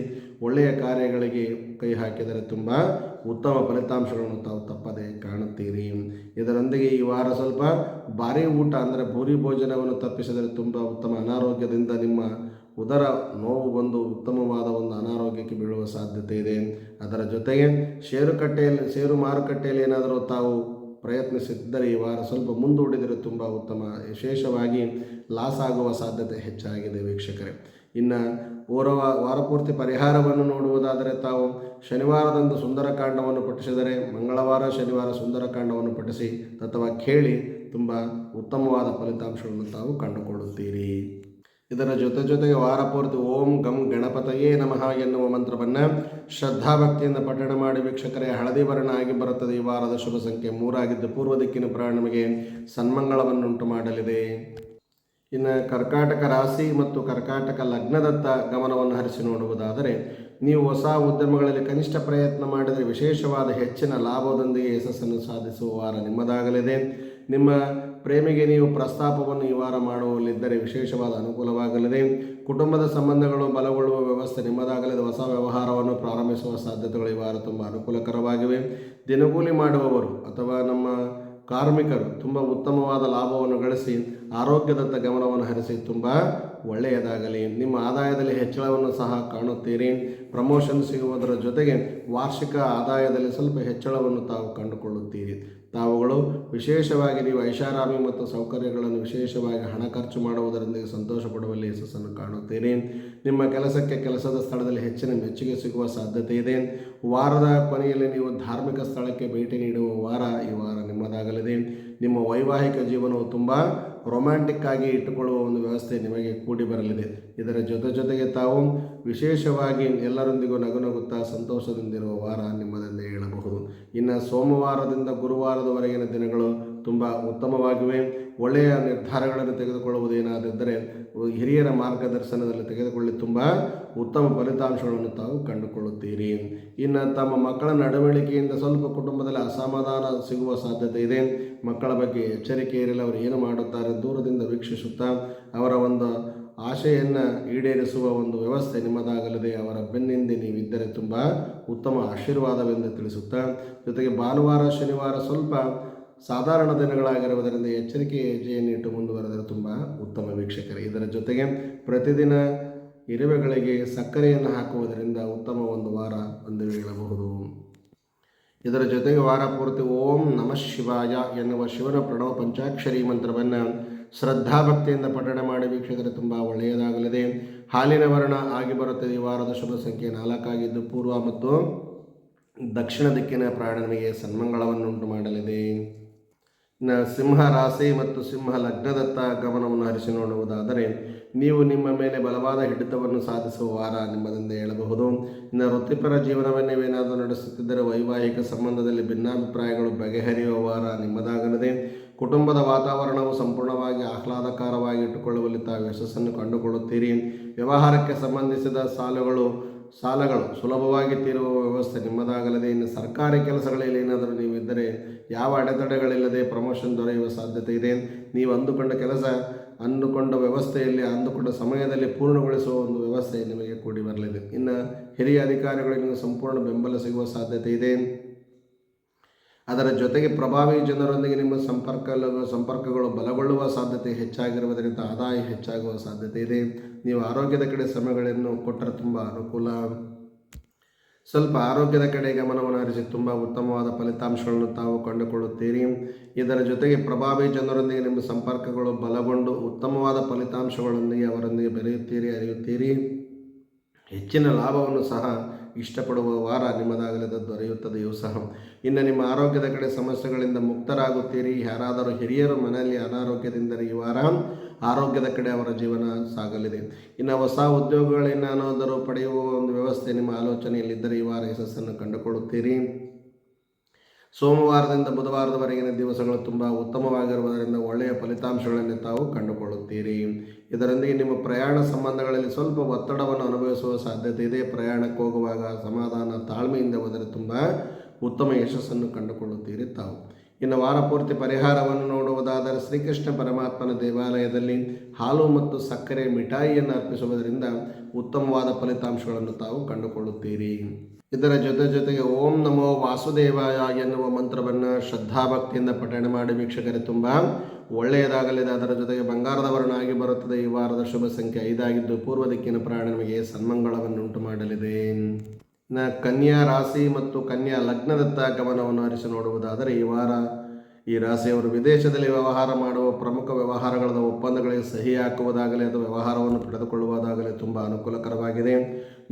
ಒಳ್ಳೆಯ ಕಾರ್ಯಗಳಿಗೆ ಕೈ ಹಾಕಿದರೆ ತುಂಬ ಉತ್ತಮ ಫಲಿತಾಂಶಗಳನ್ನು ತಾವು ತಪ್ಪದೆ ಕಾಣುತ್ತೀರಿ. ಇದರೊಂದಿಗೆ ಈ ವಾರ ಸ್ವಲ್ಪ ಭಾರೀ ಊಟ ಅಂದರೆ ಭೂರಿ ಭೋಜನವನ್ನು ತಪ್ಪಿಸಿದರೆ ತುಂಬ ಉತ್ತಮ. ಅನಾರೋಗ್ಯದಿಂದ ನಿಮ್ಮ ಉದರ ನೋವು ಬಂದು ಉತ್ತಮವಾದ ಒಂದು ಅನಾರೋಗ್ಯಕ್ಕೆ ಬೀಳುವ ಸಾಧ್ಯತೆ ಇದೆ. ಅದರ ಜೊತೆಗೆ ಷೇರು ಮಾರುಕಟ್ಟೆಯಲ್ಲಿ ಏನಾದರೂ ತಾವು ಪ್ರಯತ್ನಿಸುತ್ತಿದ್ದರೆ ಈ ವಾರ ಸ್ವಲ್ಪ ಮುಂದೂಡಿದರೆ ತುಂಬ ಉತ್ತಮ. ವಿಶೇಷವಾಗಿ ಲಾಸ್ ಆಗುವ ಸಾಧ್ಯತೆ ಹೆಚ್ಚಾಗಿದೆ ವೀಕ್ಷಕರೇ. ಇನ್ನು ವಾರಪೂರ್ತಿ ಪರಿಹಾರವನ್ನು ನೋಡುವುದಾದರೆ ತಾವು ಶನಿವಾರದಂದು ಸುಂದರಕಾಂಡವನ್ನು ಪಠಿಸಿದರೆ, ಮಂಗಳವಾರ, ಶನಿವಾರ ಸುಂದರಕಾಂಡವನ್ನು ಪಠಿಸಿ ಅಥವಾ ಕೇಳಿ ತುಂಬ ಉತ್ತಮವಾದ ಫಲಿತಾಂಶಗಳನ್ನು ತಾವು ಕಂಡುಕೊಳ್ಳುತ್ತೀರಿ. ಇದರ ಜೊತೆಗೆ ವಾರಪೂರ್ತಿ ಓಂ ಗಂ ಗಣಪತಯೇ ನಮಃ ಎನ್ನುವ ಮಂತ್ರವನ್ನು ಶ್ರದ್ಧಾಭಕ್ತಿಯಿಂದ ಪಠಣ ಮಾಡಿ ವೀಕ್ಷಕರೇ. ಹಳದಿ ವರ್ಣ ಆಗಿ ಬರುತ್ತದೆ. ಈ ವಾರದ ಶುಭ ಸಂಖ್ಯೆ 3 ಆಗಿದ್ದು ಪೂರ್ವ ದಿಕ್ಕಿನ ಪ್ರಯಾಣ ನಿಮಗೆ ಸನ್ಮಂಗಳವನ್ನುಂಟು ಮಾಡಲಿದೆ. ಇನ್ನು ಕರ್ಕಾಟಕ ರಾಶಿ ಮತ್ತು ಕರ್ಕಾಟಕ ಲಗ್ನದತ್ತ ಗಮನವನ್ನು ಹರಿಸಿ ನೋಡುವುದಾದರೆ, ನೀವು ಹೊಸ ಉದ್ಯಮಗಳಲ್ಲಿ ಕನಿಷ್ಠ ಪ್ರಯತ್ನ ಮಾಡಿದರೆ ವಿಶೇಷವಾದ ಹೆಚ್ಚಿನ ಲಾಭದೊಂದಿಗೆ ಯಶಸ್ಸನ್ನು ಸಾಧಿಸುವ ವಾರ ನಿಮ್ಮದಾಗಲಿದೆ. ನಿಮ್ಮ ಪ್ರೇಮಿಗೆ ನೀವು ಪ್ರಸ್ತಾಪವನ್ನು ಈ ವಾರ ಮಾಡುವಲ್ಲಿದ್ದರೆ ವಿಶೇಷವಾದ ಅನುಕೂಲವಾಗಲಿದೆ. ಕುಟುಂಬದ ಸಂಬಂಧಗಳು ಬಲಗೊಳ್ಳುವ ವ್ಯವಸ್ಥೆ ನಿಮ್ಮದಾಗಲಿದೆ. ಹೊಸ ವ್ಯವಹಾರವನ್ನು ಪ್ರಾರಂಭಿಸುವ ಸಾಧ್ಯತೆಗಳು ಈ ವಾರ ತುಂಬ ಅನುಕೂಲಕರವಾಗಿವೆ. ದಿನಗೂಲಿ ಮಾಡುವವರು ಅಥವಾ ನಮ್ಮ ಕಾರ್ಮಿಕರು ತುಂಬ ಉತ್ತಮವಾದ ಲಾಭವನ್ನು ಗಳಿಸಿ ಆರೋಗ್ಯದತ್ತ ಗಮನವನ್ನು ಹರಿಸಿ ತುಂಬ ಒಳ್ಳೆಯದಾಗಲಿ. ನಿಮ್ಮ ಆದಾಯದಲ್ಲಿ ಹೆಚ್ಚಳವನ್ನು ಸಹ ಕಾಣುತ್ತೀರಿ. ಪ್ರಮೋಷನ್ ಸಿಗುವುದರ ಜೊತೆಗೆ ವಾರ್ಷಿಕ ಆದಾಯದಲ್ಲಿ ಸ್ವಲ್ಪ ಹೆಚ್ಚಳವನ್ನು ತಾವು ಕಂಡುಕೊಳ್ಳುತ್ತೀರಿ. ತಾವುಗಳು ವಿಶೇಷವಾಗಿ ನೀವು ಐಷಾರಾಮಿ ಮತ್ತು ಸೌಕರ್ಯಗಳನ್ನು ವಿಶೇಷವಾಗಿ ಹಣ ಖರ್ಚು ಮಾಡುವುದರೊಂದಿಗೆ ಸಂತೋಷ ಪಡುವಲ್ಲಿ ಯಶಸ್ಸನ್ನು ಕಾಣುತ್ತೀರಿ. ನಿಮ್ಮ ಕೆಲಸದ ಸ್ಥಳದಲ್ಲಿ ಹೆಚ್ಚಿನ ಮೆಚ್ಚುಗೆ ಸಿಗುವ ಸಾಧ್ಯತೆ ಇದೆ. ವಾರದ ಕೊನೆಯಲ್ಲಿ ನೀವು ಧಾರ್ಮಿಕ ಸ್ಥಳಕ್ಕೆ ಭೇಟಿ ನೀಡುವ ವಾರ ಈ ವಾರ ನಿಮ್ಮದಾಗಲಿದೆ. ನಿಮ್ಮ ವೈವಾಹಿಕ ಜೀವನವು ತುಂಬ ರೊಮ್ಯಾಂಟಿಕ್ ಆಗಿ ಇಟ್ಟುಕೊಳ್ಳುವ ಒಂದು ವ್ಯವಸ್ಥೆ ನಿಮಗೆ ಕೂಡಿ ಬರಲಿದೆ. ಇದರ ಜೊತೆಗೆ ತಾವು ವಿಶೇಷವಾಗಿ ಎಲ್ಲರೊಂದಿಗೂ ನಗುನಗುತ್ತಾ ಸಂತೋಷದಿಂದಿರುವ ವಾರ ನಿಮ್ಮದೆಂದೇ ಹೇಳಬಹುದು. ಇನ್ನು ಸೋಮವಾರದಿಂದ ಗುರುವಾರದವರೆಗಿನ ದಿನಗಳು ತುಂಬ ಉತ್ತಮವಾಗಿವೆ. ಒಳ್ಳೆಯ ನಿರ್ಧಾರಗಳನ್ನು ತೆಗೆದುಕೊಳ್ಳುವುದೇನಾದಿದ್ದರೆ ಹಿರಿಯರ ಮಾರ್ಗದರ್ಶನದಲ್ಲಿ ತೆಗೆದುಕೊಳ್ಳಿ ತುಂಬ ಉತ್ತಮ ಫಲಿತಾಂಶಗಳನ್ನು ತಾವು ಕಂಡುಕೊಳ್ಳುತ್ತೀರಿ. ಇನ್ನು ತಮ್ಮ ಮಕ್ಕಳ ನಡವಳಿಕೆಯಿಂದ ಸ್ವಲ್ಪ ಕುಟುಂಬದಲ್ಲಿ ಅಸಮಾಧಾನ ಸಿಗುವ ಸಾಧ್ಯತೆ ಇದೆ. ಮಕ್ಕಳ ಬಗ್ಗೆ ಎಚ್ಚರಿಕೆ ಇರಲಿ. ಅವರು ಏನು ಮಾಡುತ್ತಾರೆ ದೂರದಿಂದ ವೀಕ್ಷಿಸುತ್ತಾ ಅವರ ಒಂದು ಆಶೆಯನ್ನು ಈಡೇರಿಸುವ ಒಂದು ವ್ಯವಸ್ಥೆ ನಿಮ್ಮದಾಗಲಿದೆ. ಅವರ ಬೆನ್ನಿಂದೆ ನೀವಿದ್ದರೆ ತುಂಬ ಉತ್ತಮ ಆಶೀರ್ವಾದವೆಂದು ತಿಳಿಸುತ್ತಾ, ಜೊತೆಗೆ ಭಾನುವಾರ, ಶನಿವಾರ ಸ್ವಲ್ಪ ಸಾಧಾರಣ ದಿನಗಳಾಗಿರುವುದರಿಂದ ಎಚ್ಚರಿಕೆ ಹೆಜ್ಜೆಯನ್ನಿಟ್ಟು ಮುಂದುವರೆದರೆ ತುಂಬ ಉತ್ತಮ ವೀಕ್ಷಕರೇ. ಇದರ ಜೊತೆಗೆ ಪ್ರತಿದಿನ ಇರುವೆಗಳಿಗೆ ಸಕ್ಕರೆಯನ್ನು ಹಾಕುವುದರಿಂದ ಉತ್ತಮ ಒಂದು ವಾರ ಎಂದು ಹೇಳಬಹುದು. ಇದರ ಜೊತೆಗೆ ವಾರ ಪೂರ್ತಿ ಓಂ ನಮಃ ಶಿವಾಯ ಎನ್ನುವ ಶಿವನ ಪ್ರಣವ ಪಂಚಾಕ್ಷರಿ ಮಂತ್ರವನ್ನು ಶ್ರದ್ಧಾಭಕ್ತಿಯಿಂದ ಪಠಣ ಮಾಡಿ ವೀಕ್ಷಕರೇ ತುಂಬ ಒಳ್ಳೆಯದಾಗಲಿದೆ. ಹಾಲಿನ ವರ್ಣ ಆಗಿ ಬರುತ್ತದೆ. ಈ ವಾರದ ಶುಭ ಸಂಖ್ಯೆ 4 ಆಗಿದ್ದು ಪೂರ್ವ ಮತ್ತು ದಕ್ಷಿಣ ದಿಕ್ಕಿನ ಪ್ರಯಾಣ ನಿಮಗೆ ಸನ್ಮಂಗಳವನ್ನುಂಟು ಮಾಡಲಿದೆ. ಸಿಂಹ ರಾಶಿ ಮತ್ತು ಸಿಂಹ ಲಗ್ನದತ್ತ ಗಮನವನ್ನು ಹರಿಸಿ ನೋಡುವುದಾದರೆ, ನೀವು ನಿಮ್ಮ ಮೇಲೆ ಬಲವಾದ ಹಿಡಿತವನ್ನು ಸಾಧಿಸುವ ವಾರ ನಿಮ್ಮದೆಂದೇ ಹೇಳಬಹುದು. ಇನ್ನು ವೃತ್ತಿಪರ ಜೀವನವನ್ನು ನೀವೇನಾದರೂ ನಡೆಸುತ್ತಿದ್ದರೆ ವೈವಾಹಿಕ ಸಂಬಂಧದಲ್ಲಿ ಭಿನ್ನಾಭಿಪ್ರಾಯಗಳು ಬಗೆಹರಿಯುವ ವಾರ ನಿಮ್ಮದಾಗಲಿದೆ. ಕುಟುಂಬದ ವಾತಾವರಣವು ಸಂಪೂರ್ಣವಾಗಿ ಆಹ್ಲಾದಕರವಾಗಿ ಇಟ್ಟುಕೊಳ್ಳುವಲ್ಲಿ ತಾವು ಯಶಸ್ಸನ್ನು ಕಂಡುಕೊಳ್ಳುತ್ತೀರಿ. ವ್ಯವಹಾರಕ್ಕೆ ಸಂಬಂಧಿಸಿದ ಸಾಲಗಳು ಸುಲಭವಾಗಿ ತೀರುವ ವ್ಯವಸ್ಥೆ ನಿಮ್ಮದಾಗಲಿದೆ. ಇನ್ನು ಸರ್ಕಾರಿ ಕೆಲಸಗಳಲ್ಲಿ ಏನಾದರೂ ನೀವಿದ್ದರೆ ಯಾವ ಅಡೆತಡೆಗಳಿಲ್ಲದೆ ಪ್ರಮೋಷನ್ ದೊರೆಯುವ ಸಾಧ್ಯತೆ ಇದೆ. ನೀವು ಅಂದುಕೊಂಡ ವ್ಯವಸ್ಥೆಯಲ್ಲಿ ಅಂದುಕೊಂಡ ಸಮಯದಲ್ಲಿ ಪೂರ್ಣಗೊಳಿಸುವ ಒಂದು ವ್ಯವಸ್ಥೆ ನಿಮಗೆ ಕೂಡಿ ಬರಲಿದೆ. ಇನ್ನು ಹಿರಿಯ ಅಧಿಕಾರಿಗಳಿಗೆ ಸಂಪೂರ್ಣ ಬೆಂಬಲ ಸಿಗುವ ಸಾಧ್ಯತೆ ಇದೆ. ಅದರ ಜೊತೆಗೆ ಪ್ರಭಾವಿ ಜನರೊಂದಿಗೆ ನಿಮ್ಮ ಸಂಪರ್ಕಗಳು ಬಲಗೊಳ್ಳುವ ಸಾಧ್ಯತೆ ಹೆಚ್ಚಾಗಿರುವುದರಿಂದ ಆದಾಯ ಹೆಚ್ಚಾಗುವ ಸಾಧ್ಯತೆ ಇದೆ. ನೀವು ಆರೋಗ್ಯದ ಕಡೆ ಸಮಯಗಳನ್ನು ಕೊಟ್ಟರೆ ತುಂಬ ಅನುಕೂಲ. ಸ್ವಲ್ಪ ಆರೋಗ್ಯದ ಕಡೆ ಗಮನವನ್ನು ಹರಿಸಿ ತುಂಬ ಉತ್ತಮವಾದ ಫಲಿತಾಂಶಗಳನ್ನು ತಾವು ಕಂಡುಕೊಳ್ಳುತ್ತೀರಿ. ಇದರ ಜೊತೆಗೆ ಪ್ರಭಾವಿ ಜನರೊಂದಿಗೆ ನಿಮ್ಮ ಸಂಪರ್ಕಗಳು ಬಲಗೊಂಡು ಉತ್ತಮವಾದ ಫಲಿತಾಂಶಗಳೊಂದಿಗೆ ಅವರೊಂದಿಗೆ ಅರಿಯುತ್ತೀರಿ. ಹೆಚ್ಚಿನ ಲಾಭವನ್ನು ಸಹ ಇಷ್ಟಪಡುವ ವಾರ ನಿಮ್ಮದಾಗಲಿದೆ, ದೊರೆಯುತ್ತದೆಯೂ ಸಹ. ಇನ್ನು ನಿಮ್ಮ ಆರೋಗ್ಯದ ಕಡೆ ಸಮಸ್ಯೆಗಳಿಂದ ಮುಕ್ತರಾಗುತ್ತೀರಿ. ಯಾರಾದರೂ ಹಿರಿಯರು ಮನೆಯಲ್ಲಿ ಅನಾರೋಗ್ಯದಿಂದರೆ ಈ ವಾರ ಆರೋಗ್ಯದ ಕಡೆ ಅವರ ಜೀವನ ಸಾಗಲಿದೆ. ಇನ್ನು ಹೊಸ ಉದ್ಯೋಗಗಳೇನಾದರೂ ಪಡೆಯುವ ಒಂದು ವ್ಯವಸ್ಥೆ ನಿಮ್ಮ ಆಲೋಚನೆಯಲ್ಲಿದ್ದರೆ ಈ ವಾರ ಯಶಸ್ಸನ್ನು ಕಂಡುಕೊಳ್ಳುತ್ತೀರಿ. ಸೋಮವಾರದಿಂದ ಬುಧವಾರದವರೆಗಿನ ದಿವಸಗಳು ತುಂಬ ಉತ್ತಮವಾಗಿರುವುದರಿಂದ ಒಳ್ಳೆಯ ಫಲಿತಾಂಶಗಳನ್ನು ತಾವು ಕಂಡುಕೊಳ್ಳುತ್ತೀರಿ. ಇದರೊಂದಿಗೆ ನಿಮ್ಮ ಪ್ರಯಾಣ ಸಂಬಂಧಗಳಲ್ಲಿ ಸ್ವಲ್ಪ ಒತ್ತಡವನ್ನು ಅನುಭವಿಸುವ ಸಾಧ್ಯತೆ ಇದೆ. ಪ್ರಯಾಣಕ್ಕೆ ಹೋಗುವಾಗ ಸಮಾಧಾನ ತಾಳ್ಮೆಯಿಂದ ಹೋದರೆ ತುಂಬ ಉತ್ತಮ ಯಶಸ್ಸನ್ನು ಕಂಡುಕೊಳ್ಳುತ್ತೀರಿ ತಾವು. ಇನ್ನು ವಾರ ಪೂರ್ತಿ ಪರಿಹಾರವನ್ನು ನೋಡುವುದಾದರೆ ಶ್ರೀಕೃಷ್ಣ ಪರಮಾತ್ಮನ ದೇವಾಲಯದಲ್ಲಿ ಹಾಲು ಮತ್ತು ಸಕ್ಕರೆ ಮಿಠಾಯಿಯನ್ನು ಅರ್ಪಿಸುವುದರಿಂದ ಉತ್ತಮವಾದ ಫಲಿತಾಂಶಗಳನ್ನು ತಾವು ಕಂಡುಕೊಳ್ಳುತ್ತೀರಿ. ಇದರ ಜೊತೆಗೆ ಓಂ ನಮೋ ವಾಸುದೇವಾಯ ಎನ್ನುವ ಮಂತ್ರವನ್ನು ಶ್ರದ್ಧಾಭಕ್ತಿಯಿಂದ ಪಠಣೆ ಮಾಡಿ ವೀಕ್ಷಕರೇ ತುಂಬ ಒಳ್ಳೆಯದಾಗಲಿದೆ. ಅದರ ಜೊತೆಗೆ ಬಂಗಾರದ ವರ್ಣ ಆಗಿ ಬರುತ್ತದೆ. ಈ ವಾರದ ಶುಭ ಸಂಖ್ಯೆ 5 ಆಗಿದ್ದು ಪೂರ್ವ ದಿಕ್ಕಿನ ಪ್ರಯಾಣ ನಿಮಗೆ ಸನ್ಮಂಗಳವನ್ನು ಉಂಟು ಮಾಡಲಿದೆ. ಕನ್ಯಾ ರಾಶಿ ಮತ್ತು ಕನ್ಯಾ ಲಗ್ನದತ್ತ ಗಮನವನ್ನು ಹರಿಸಿ ನೋಡುವುದಾದರೆ ಈ ವಾರ ಈ ರಾಶಿಯವರು ವಿದೇಶದಲ್ಲಿ ವ್ಯವಹಾರ ಮಾಡುವ ಪ್ರಮುಖ ವ್ಯವಹಾರಗಳ ಒಪ್ಪಂದಗಳಿಗೆ ಸಹಿ ಹಾಕುವುದಾಗಲಿ ಅಥವಾ ವ್ಯವಹಾರವನ್ನು ಪಡೆದುಕೊಳ್ಳುವುದಾಗಲಿ ತುಂಬ ಅನುಕೂಲಕರವಾಗಿದೆ.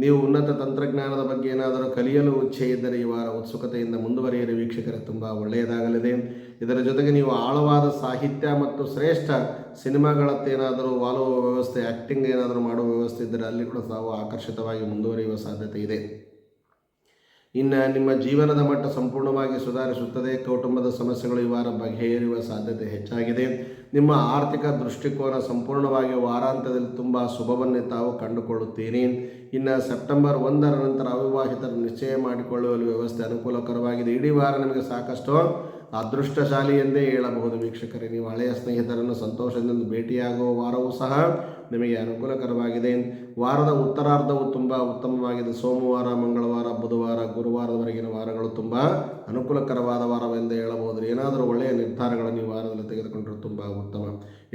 ನೀವು ಉನ್ನತ ತಂತ್ರಜ್ಞಾನದ ಬಗ್ಗೆ ಏನಾದರೂ ಕಲಿಯಲು ಇಚ್ಛೆ ಇದ್ದರೆ ಈ ವಾರ ಉತ್ಸುಕತೆಯಿಂದ ಮುಂದುವರಿಯಲು ವೀಕ್ಷಕರೇ ತುಂಬ ಒಳ್ಳೆಯದಾಗಲಿದೆ. ಇದರ ಜೊತೆಗೆ ನೀವು ಆಳವಾದ ಸಾಹಿತ್ಯ ಮತ್ತು ಶ್ರೇಷ್ಠ ಸಿನಿಮಾಗಳತ್ತೇನಾದರೂ ವಾಲುವ ವ್ಯವಸ್ಥೆ, ಆ್ಯಕ್ಟಿಂಗ್ ಏನಾದರೂ ಮಾಡುವ ವ್ಯವಸ್ಥೆ ಇದ್ದರೆ ಅಲ್ಲಿ ಕೂಡ ತಾವು ಆಕರ್ಷಿತವಾಗಿ ಮುಂದುವರಿಯುವ ಸಾಧ್ಯತೆ ಇದೆ. ಇನ್ನು ನಿಮ್ಮ ಜೀವನದ ಮಟ್ಟ ಸಂಪೂರ್ಣವಾಗಿ ಸುಧಾರಿಸುತ್ತದೆ. ಕೌಟುಂಬದ ಸಮಸ್ಯೆಗಳು ಈ ವಾರ ಬಗೆಹರಿಯುವ ಸಾಧ್ಯತೆ ಹೆಚ್ಚಾಗಿದೆ. ನಿಮ್ಮ ಆರ್ಥಿಕ ದೃಷ್ಟಿಕೋನ ಸಂಪೂರ್ಣವಾಗಿ ವಾರಾಂತ್ಯದಲ್ಲಿ ತುಂಬ ಶುಭವನ್ನೇ ತಾವು ಕಂಡುಕೊಳ್ಳುತ್ತೀರಿ. ಇನ್ನು ಸೆಪ್ಟೆಂಬರ್ 1ರ ನಂತರ ಅವಿವಾಹಿತರ ನಿಶ್ಚಯ ಮಾಡಿಕೊಳ್ಳುವ ವ್ಯವಸ್ಥೆ ಅನುಕೂಲಕರವಾಗಿದೆ. ಇಡೀ ವಾರ ನಿಮಗೆ ಸಾಕಷ್ಟು ಅದೃಷ್ಟಶಾಲಿ ಎಂದೇ ಹೇಳಬಹುದು ವೀಕ್ಷಕರೇ. ನೀವು ಹಳೆಯ ಸ್ನೇಹಿತರನ್ನು ಸಂತೋಷದಿಂದ ಭೇಟಿಯಾಗುವ ವಾರವೂ ಸಹ ನಿಮಗೆ ಅನುಕೂಲಕರವಾಗಿದೆ. ವಾರದ ಉತ್ತರಾರ್ಧವು ತುಂಬ ಉತ್ತಮವಾಗಿದೆ. ಸೋಮವಾರ, ಮಂಗಳವಾರ, ಬುಧವಾರ, ಗುರುವಾರದವರೆಗಿನ ವಾರಗಳು ತುಂಬ ಅನುಕೂಲಕರವಾದ ವಾರವೆಂದು ಹೇಳಬಹುದು. ಏನಾದರೂ ಒಳ್ಳೆಯ ನಿರ್ಧಾರಗಳನ್ನು ಈ ವಾರದಲ್ಲಿ ತೆಗೆದುಕೊಂಡರೆ ತುಂಬ ಉತ್ತಮ.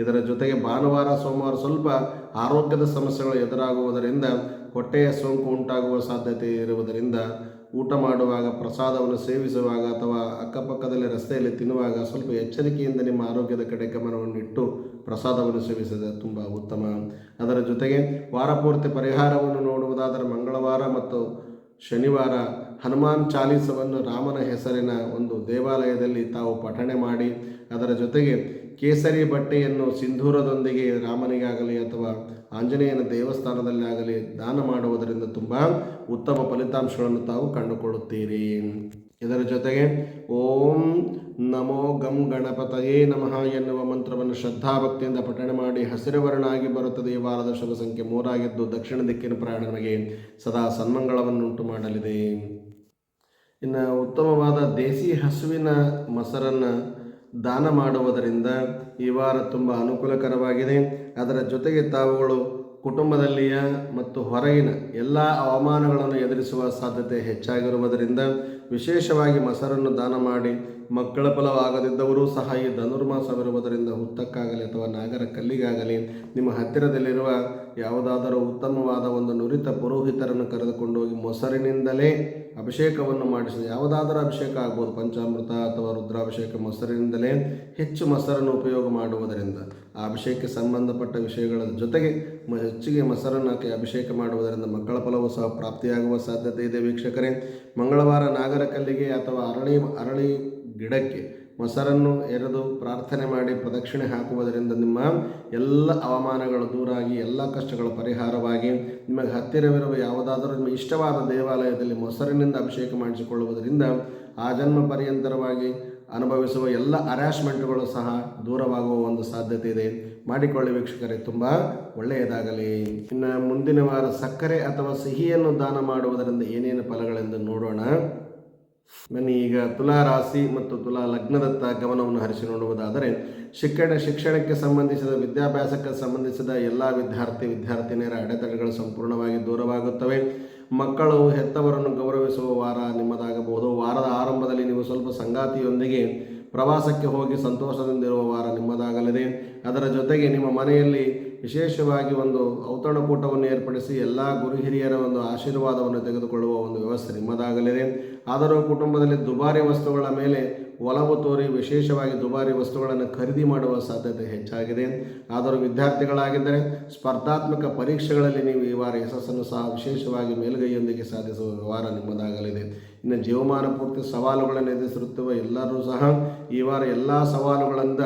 ಇದರ ಜೊತೆಗೆ ಭಾನುವಾರ, ಸೋಮವಾರ ಸ್ವಲ್ಪ ಆರೋಗ್ಯದ ಸಮಸ್ಯೆಗಳು ಎದುರಾಗುವುದರಿಂದ ಹೊಟ್ಟೆಯ ಸೋಂಕು ಉಂಟಾಗುವ ಸಾಧ್ಯತೆ ಇರುವುದರಿಂದ ಊಟ ಮಾಡುವಾಗ, ಪ್ರಸಾದವನ್ನು ಸೇವಿಸುವಾಗ ಅಥವಾ ಅಕ್ಕಪಕ್ಕದಲ್ಲಿ ರಸ್ತೆಯಲ್ಲಿ ತಿನ್ನುವಾಗ ಸ್ವಲ್ಪ ಎಚ್ಚರಿಕೆಯಿಂದ ನಿಮ್ಮ ಆರೋಗ್ಯದ ಕಡೆ ಗಮನವನ್ನು ಇಟ್ಟು ಪ್ರಸಾದವನ್ನು ಸೇವಿಸಿದರೆ ತುಂಬ ಉತ್ತಮ. ಅದರ ಜೊತೆಗೆ ವಾರಪೂರ್ತಿ ಪರಿಹಾರವನ್ನು ನೋಡುವುದಾದರೆ ಮಂಗಳವಾರ ಮತ್ತು ಶನಿವಾರ ಹನುಮಾನ್ ಚಾಲೀಸವನ್ನು ರಾಮನ ಹೆಸರಿನ ಒಂದು ದೇವಾಲಯದಲ್ಲಿ ತಾವು ಪಠಣೆ ಮಾಡಿ, ಅದರ ಜೊತೆಗೆ ಕೇಸರಿ ಬಟ್ಟೆಯನ್ನು ಸಿಂಧೂರದೊಂದಿಗೆ ರಾಮನಿಗಾಗಲಿ ಅಥವಾ ಆಂಜನೇಯನ ದೇವಸ್ಥಾನದಲ್ಲಿ ಆಗಲಿ ದಾನ ಮಾಡುವುದರಿಂದ ತುಂಬ ಉತ್ತಮ ಫಲಿತಾಂಶಗಳನ್ನು ತಾವು ಕಂಡುಕೊಳ್ಳುತ್ತೀರಿ. ಇದರ ಜೊತೆಗೆ ಓಂ ನಮೋ ಗಂ ಗಣಪತಯೇ ನಮಃ ಎನ್ನುವ ಮಂತ್ರವನ್ನು ಶ್ರದ್ಧಾಭಕ್ತಿಯಿಂದ ಪಠಣೆ ಮಾಡಿ ಹಸಿರು ವರ್ಣ ಆಗಿ ಬರುತ್ತದೆ. ಈ ವಾರದ ಶುಭ ಸಂಖ್ಯೆ 3 ಆಗಿದ್ದು ದಕ್ಷಿಣ ದಿಕ್ಕಿನ ಪ್ರಯಾಣ ನಮಗೆ ಸದಾ ಸನ್ಮಂಗಳವನ್ನು ಉಂಟು ಮಾಡಲಿದೆ. ಇನ್ನು ಉತ್ತಮವಾದ ದೇಸಿ ಹಸುವಿನ ಮೊಸರನ್ನು ದಾನ ಮಾಡುವುದರಿಂದ ಈ ವಾರ ತುಂಬ ಅನುಕೂಲಕರವಾಗಿದೆ. ಅದರ ಜೊತೆಗೆ ತಾವುಗಳು ಕುಟುಂಬದಲ್ಲಿಯ ಮತ್ತು ಹೊರಗಿನ ಎಲ್ಲ ಅವಮಾನಗಳನ್ನು ಎದುರಿಸುವ ಸಾಧ್ಯತೆ ಹೆಚ್ಚಾಗಿರುವುದರಿಂದ ವಿಶೇಷವಾಗಿ ಮೊಸರನ್ನು ದಾನ ಮಾಡಿ ಮಕ್ಕಳ ಫಲವಾಗದಿದ್ದವರೂ ಸಹ ಈ ಧನುರ್ಮಾಸವಿರುವುದರಿಂದ ಹುತ್ತಕ್ಕಾಗಲಿ ಅಥವಾ ನಾಗರ ಕಲ್ಲಿಗಾಗಲಿ ನಿಮ್ಮ ಹತ್ತಿರದಲ್ಲಿರುವ ಯಾವುದಾದರೂ ಉತ್ತಮವಾದ ಒಂದು ನುರಿತ ಪುರೋಹಿತರನ್ನು ಕರೆದುಕೊಂಡು ಹೋಗಿ ಮೊಸರಿನಿಂದಲೇ ಅಭಿಷೇಕವನ್ನು ಮಾಡಿಸಿ, ಯಾವುದಾದರೂ ಅಭಿಷೇಕ ಆಗ್ಬೋದು, ಪಂಚಾಮೃತ ಅಥವಾ ರುದ್ರಾಭಿಷೇಕ, ಮೊಸರಿನಿಂದಲೇ ಹೆಚ್ಚು ಮೊಸರನ್ನು ಉಪಯೋಗ ಮಾಡುವುದರಿಂದ ಆ ಅಭಿಷೇಕಕ್ಕೆ ಸಂಬಂಧಪಟ್ಟ ವಿಷಯಗಳ ಜೊತೆಗೆ ಹೆಚ್ಚಿಗೆ ಮೊಸರನ್ನು ಹಾಕಿ ಅಭಿಷೇಕ ಮಾಡುವುದರಿಂದ ಮಕ್ಕಳ ಫಲವೂ ಸಹ ಪ್ರಾಪ್ತಿಯಾಗುವ ಸಾಧ್ಯತೆ ಇದೆ. ವೀಕ್ಷಕರೇ, ಮಂಗಳವಾರ ನಾಗರ ಕಲ್ಲಿಗೆ ಅಥವಾ ಅರಳಿ ಗಿಡಕ್ಕೆ ಮೊಸರನ್ನು ಎರೆದು ಪ್ರಾರ್ಥನೆ ಮಾಡಿ ಪ್ರದಕ್ಷಿಣೆ ಹಾಕುವುದರಿಂದ ನಿಮ್ಮ ಎಲ್ಲ ಅವಮಾನಗಳು ದೂರಾಗಿ ಎಲ್ಲ ಕಷ್ಟಗಳು ಪರಿಹಾರವಾಗಿ ನಿಮಗೆ ಹತ್ತಿರವಿರುವ ಯಾವುದಾದರೂ ನಿಮ್ಮ ಇಷ್ಟವಾದ ದೇವಾಲಯದಲ್ಲಿ ಮೊಸರಿನಿಂದ ಅಭಿಷೇಕ ಮಾಡಿಸಿಕೊಳ್ಳುವುದರಿಂದ ಆ ಜನ್ಮ ಪರ್ಯಂತರವಾಗಿ ಅನುಭವಿಸುವ ಎಲ್ಲ ಹರಾಸ್ಮೆಂಟ್ಗಳು ಸಹ ದೂರವಾಗುವ ಒಂದು ಸಾಧ್ಯತೆ ಇದೆ. ಮಾಡಿಕೊಳ್ಳಿ ವೀಕ್ಷಕರೇ, ತುಂಬ ಒಳ್ಳೆಯದಾಗಲಿ. ಇನ್ನು ಮುಂದಿನ ವಾರ ಸಕ್ಕರೆ ಅಥವಾ ಸಿಹಿಯನ್ನು ದಾನ ಮಾಡುವುದರಿಂದ ಏನೇನು ಫಲಗಳೆಂದು ನೋಡೋಣ. ಬನ್ನಿ, ಈಗ ತುಲಾ ರಾಶಿ ಮತ್ತು ತುಲಾ ಲಗ್ನದತ್ತ ಗಮನವನ್ನು ಹರಿಸಿ ನೋಡುವುದಾದರೆ ಶಿಕ್ಷಣಕ್ಕೆ ಸಂಬಂಧಿಸಿದ, ವಿದ್ಯಾಭ್ಯಾಸಕ್ಕೆ ಸಂಬಂಧಿಸಿದ ಎಲ್ಲ ವಿದ್ಯಾರ್ಥಿನಿಯರ ಅಡೆತಡೆಗಳು ಸಂಪೂರ್ಣವಾಗಿ ದೂರವಾಗುತ್ತವೆ. ಮಕ್ಕಳು ಹೆತ್ತವರನ್ನು ಗೌರವಿಸುವ ವಾರ ನಿಮ್ಮದಾಗಬಹುದು. ವಾರದ ಆರಂಭದಲ್ಲಿ ನೀವು ಸ್ವಲ್ಪ ಸಂಗಾತಿಯೊಂದಿಗೆ ಪ್ರವಾಸಕ್ಕೆ ಹೋಗಿ ಸಂತೋಷದಿಂದಿರುವ ವಾರ ನಿಮ್ಮದಾಗಲಿದೆ. ಅದರ ಜೊತೆಗೆ ನಿಮ್ಮ ಮನೆಯಲ್ಲಿ ವಿಶೇಷವಾಗಿ ಒಂದು ಔತಣಕೂಟವನ್ನು ಏರ್ಪಡಿಸಿ ಎಲ್ಲ ಗುರು ಹಿರಿಯರ ಒಂದು ಆಶೀರ್ವಾದವನ್ನು ತೆಗೆದುಕೊಳ್ಳುವ ಒಂದು ವ್ಯವಸ್ಥೆ ನಿಮ್ಮದಾಗಲಿದೆ. ಆದರೂ ಕುಟುಂಬದಲ್ಲಿ ದುಬಾರಿ ವಸ್ತುಗಳ ಮೇಲೆ ಒಲವು ತೋರಿ ವಿಶೇಷವಾಗಿ ದುಬಾರಿ ವಸ್ತುಗಳನ್ನು ಖರೀದಿ ಮಾಡುವ ಸಾಧ್ಯತೆ ಹೆಚ್ಚಾಗಿದೆ. ಆದರೂ ವಿದ್ಯಾರ್ಥಿಗಳಾಗಿದ್ದರೆ ಸ್ಪರ್ಧಾತ್ಮಕ ಪರೀಕ್ಷೆಗಳಲ್ಲಿ ನೀವು ಈ ವಾರ ಯಶಸ್ಸನ್ನು ಸಹ ವಿಶೇಷವಾಗಿ ಮೇಲುಗೈಯೊಂದಿಗೆ ಸಾಧಿಸುವ ವಾರ ನಿಮ್ಮದಾಗಲಿದೆ. ಇನ್ನು ಜೀವಮಾನ ಪೂರ್ತಿ ಸವಾಲುಗಳನ್ನು ಎದುರಿಸುತ್ತಿರುವ ಎಲ್ಲರೂ ಸಹ ಈ ವಾರ ಎಲ್ಲ ಸವಾಲುಗಳಿಂದ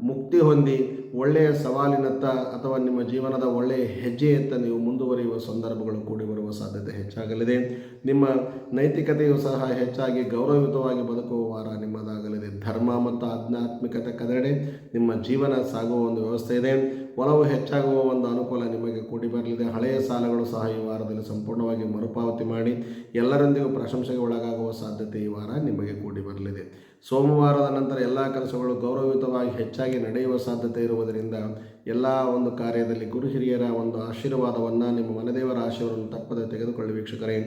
ಮುಕ್ತಿ ಹೊಂದಿ ಒಳ್ಳೆಯ ಸವಾಲಿನತ್ತ ಅಥವಾ ನಿಮ್ಮ ಜೀವನದ ಒಳ್ಳೆಯ ಹೆಜ್ಜೆಯತ್ತ ನೀವು ಮುಂದುವರಿಯುವ ಸಂದರ್ಭಗಳು ಕೂಡಿ ಬರುವ ಸಾಧ್ಯತೆ ಹೆಚ್ಚಾಗಲಿದೆ. ನಿಮ್ಮ ನೈತಿಕತೆಯು ಸಹ ಹೆಚ್ಚಾಗಿ ಗೌರವಯುತವಾಗಿ ಬದುಕುವ ವಾರ ನಿಮ್ಮದಾಗಲಿದೆ. ಧರ್ಮ ಮತ್ತು ಆಧ್ಯಾತ್ಮಿಕತೆ ಕದೆಡೆ ನಿಮ್ಮ ಜೀವನ ಸಾಗುವ ಒಂದು ವ್ಯವಸ್ಥೆ ಇದೆ. ಒಲವು ಹೆಚ್ಚಾಗುವ ಒಂದು ಅನುಕೂಲ ನಿಮಗೆ ಕೂಡಿ ಬರಲಿದೆ. ಹಳೆಯ ಸಾಲಗಳು ಸಹ ಈ ವಾರದಲ್ಲಿ ಸಂಪೂರ್ಣವಾಗಿ ಮರುಪಾವತಿ ಮಾಡಿ ಎಲ್ಲರೊಂದಿಗೂ ಪ್ರಶಂಸೆಗೆ ಒಳಗಾಗುವ ಸಾಧ್ಯತೆ ಈ ವಾರ ನಿಮಗೆ ಕೂಡಿ ಬರಲಿದೆ. ಸೋಮವಾರದ ನಂತರ ಎಲ್ಲ ಕೆಲಸಗಳು ಗೌರವಯುತವಾಗಿ ಹೆಚ್ಚಾಗಿ ನಡೆಯುವ ಸಾಧ್ಯತೆ ಇರುವುದರಿಂದ ಎಲ್ಲ ಒಂದು ಕಾರ್ಯದಲ್ಲಿ ಗುರು ಹಿರಿಯರ ಒಂದು ಆಶೀರ್ವಾದವನ್ನು, ನಿಮ್ಮ ಮನೆದೇವರ ಆಶೀರ್ವಾದವನ್ನು ತಪ್ಪದೆ ತೆಗೆದುಕೊಳ್ಳಿ ವೀಕ್ಷಕರೇ.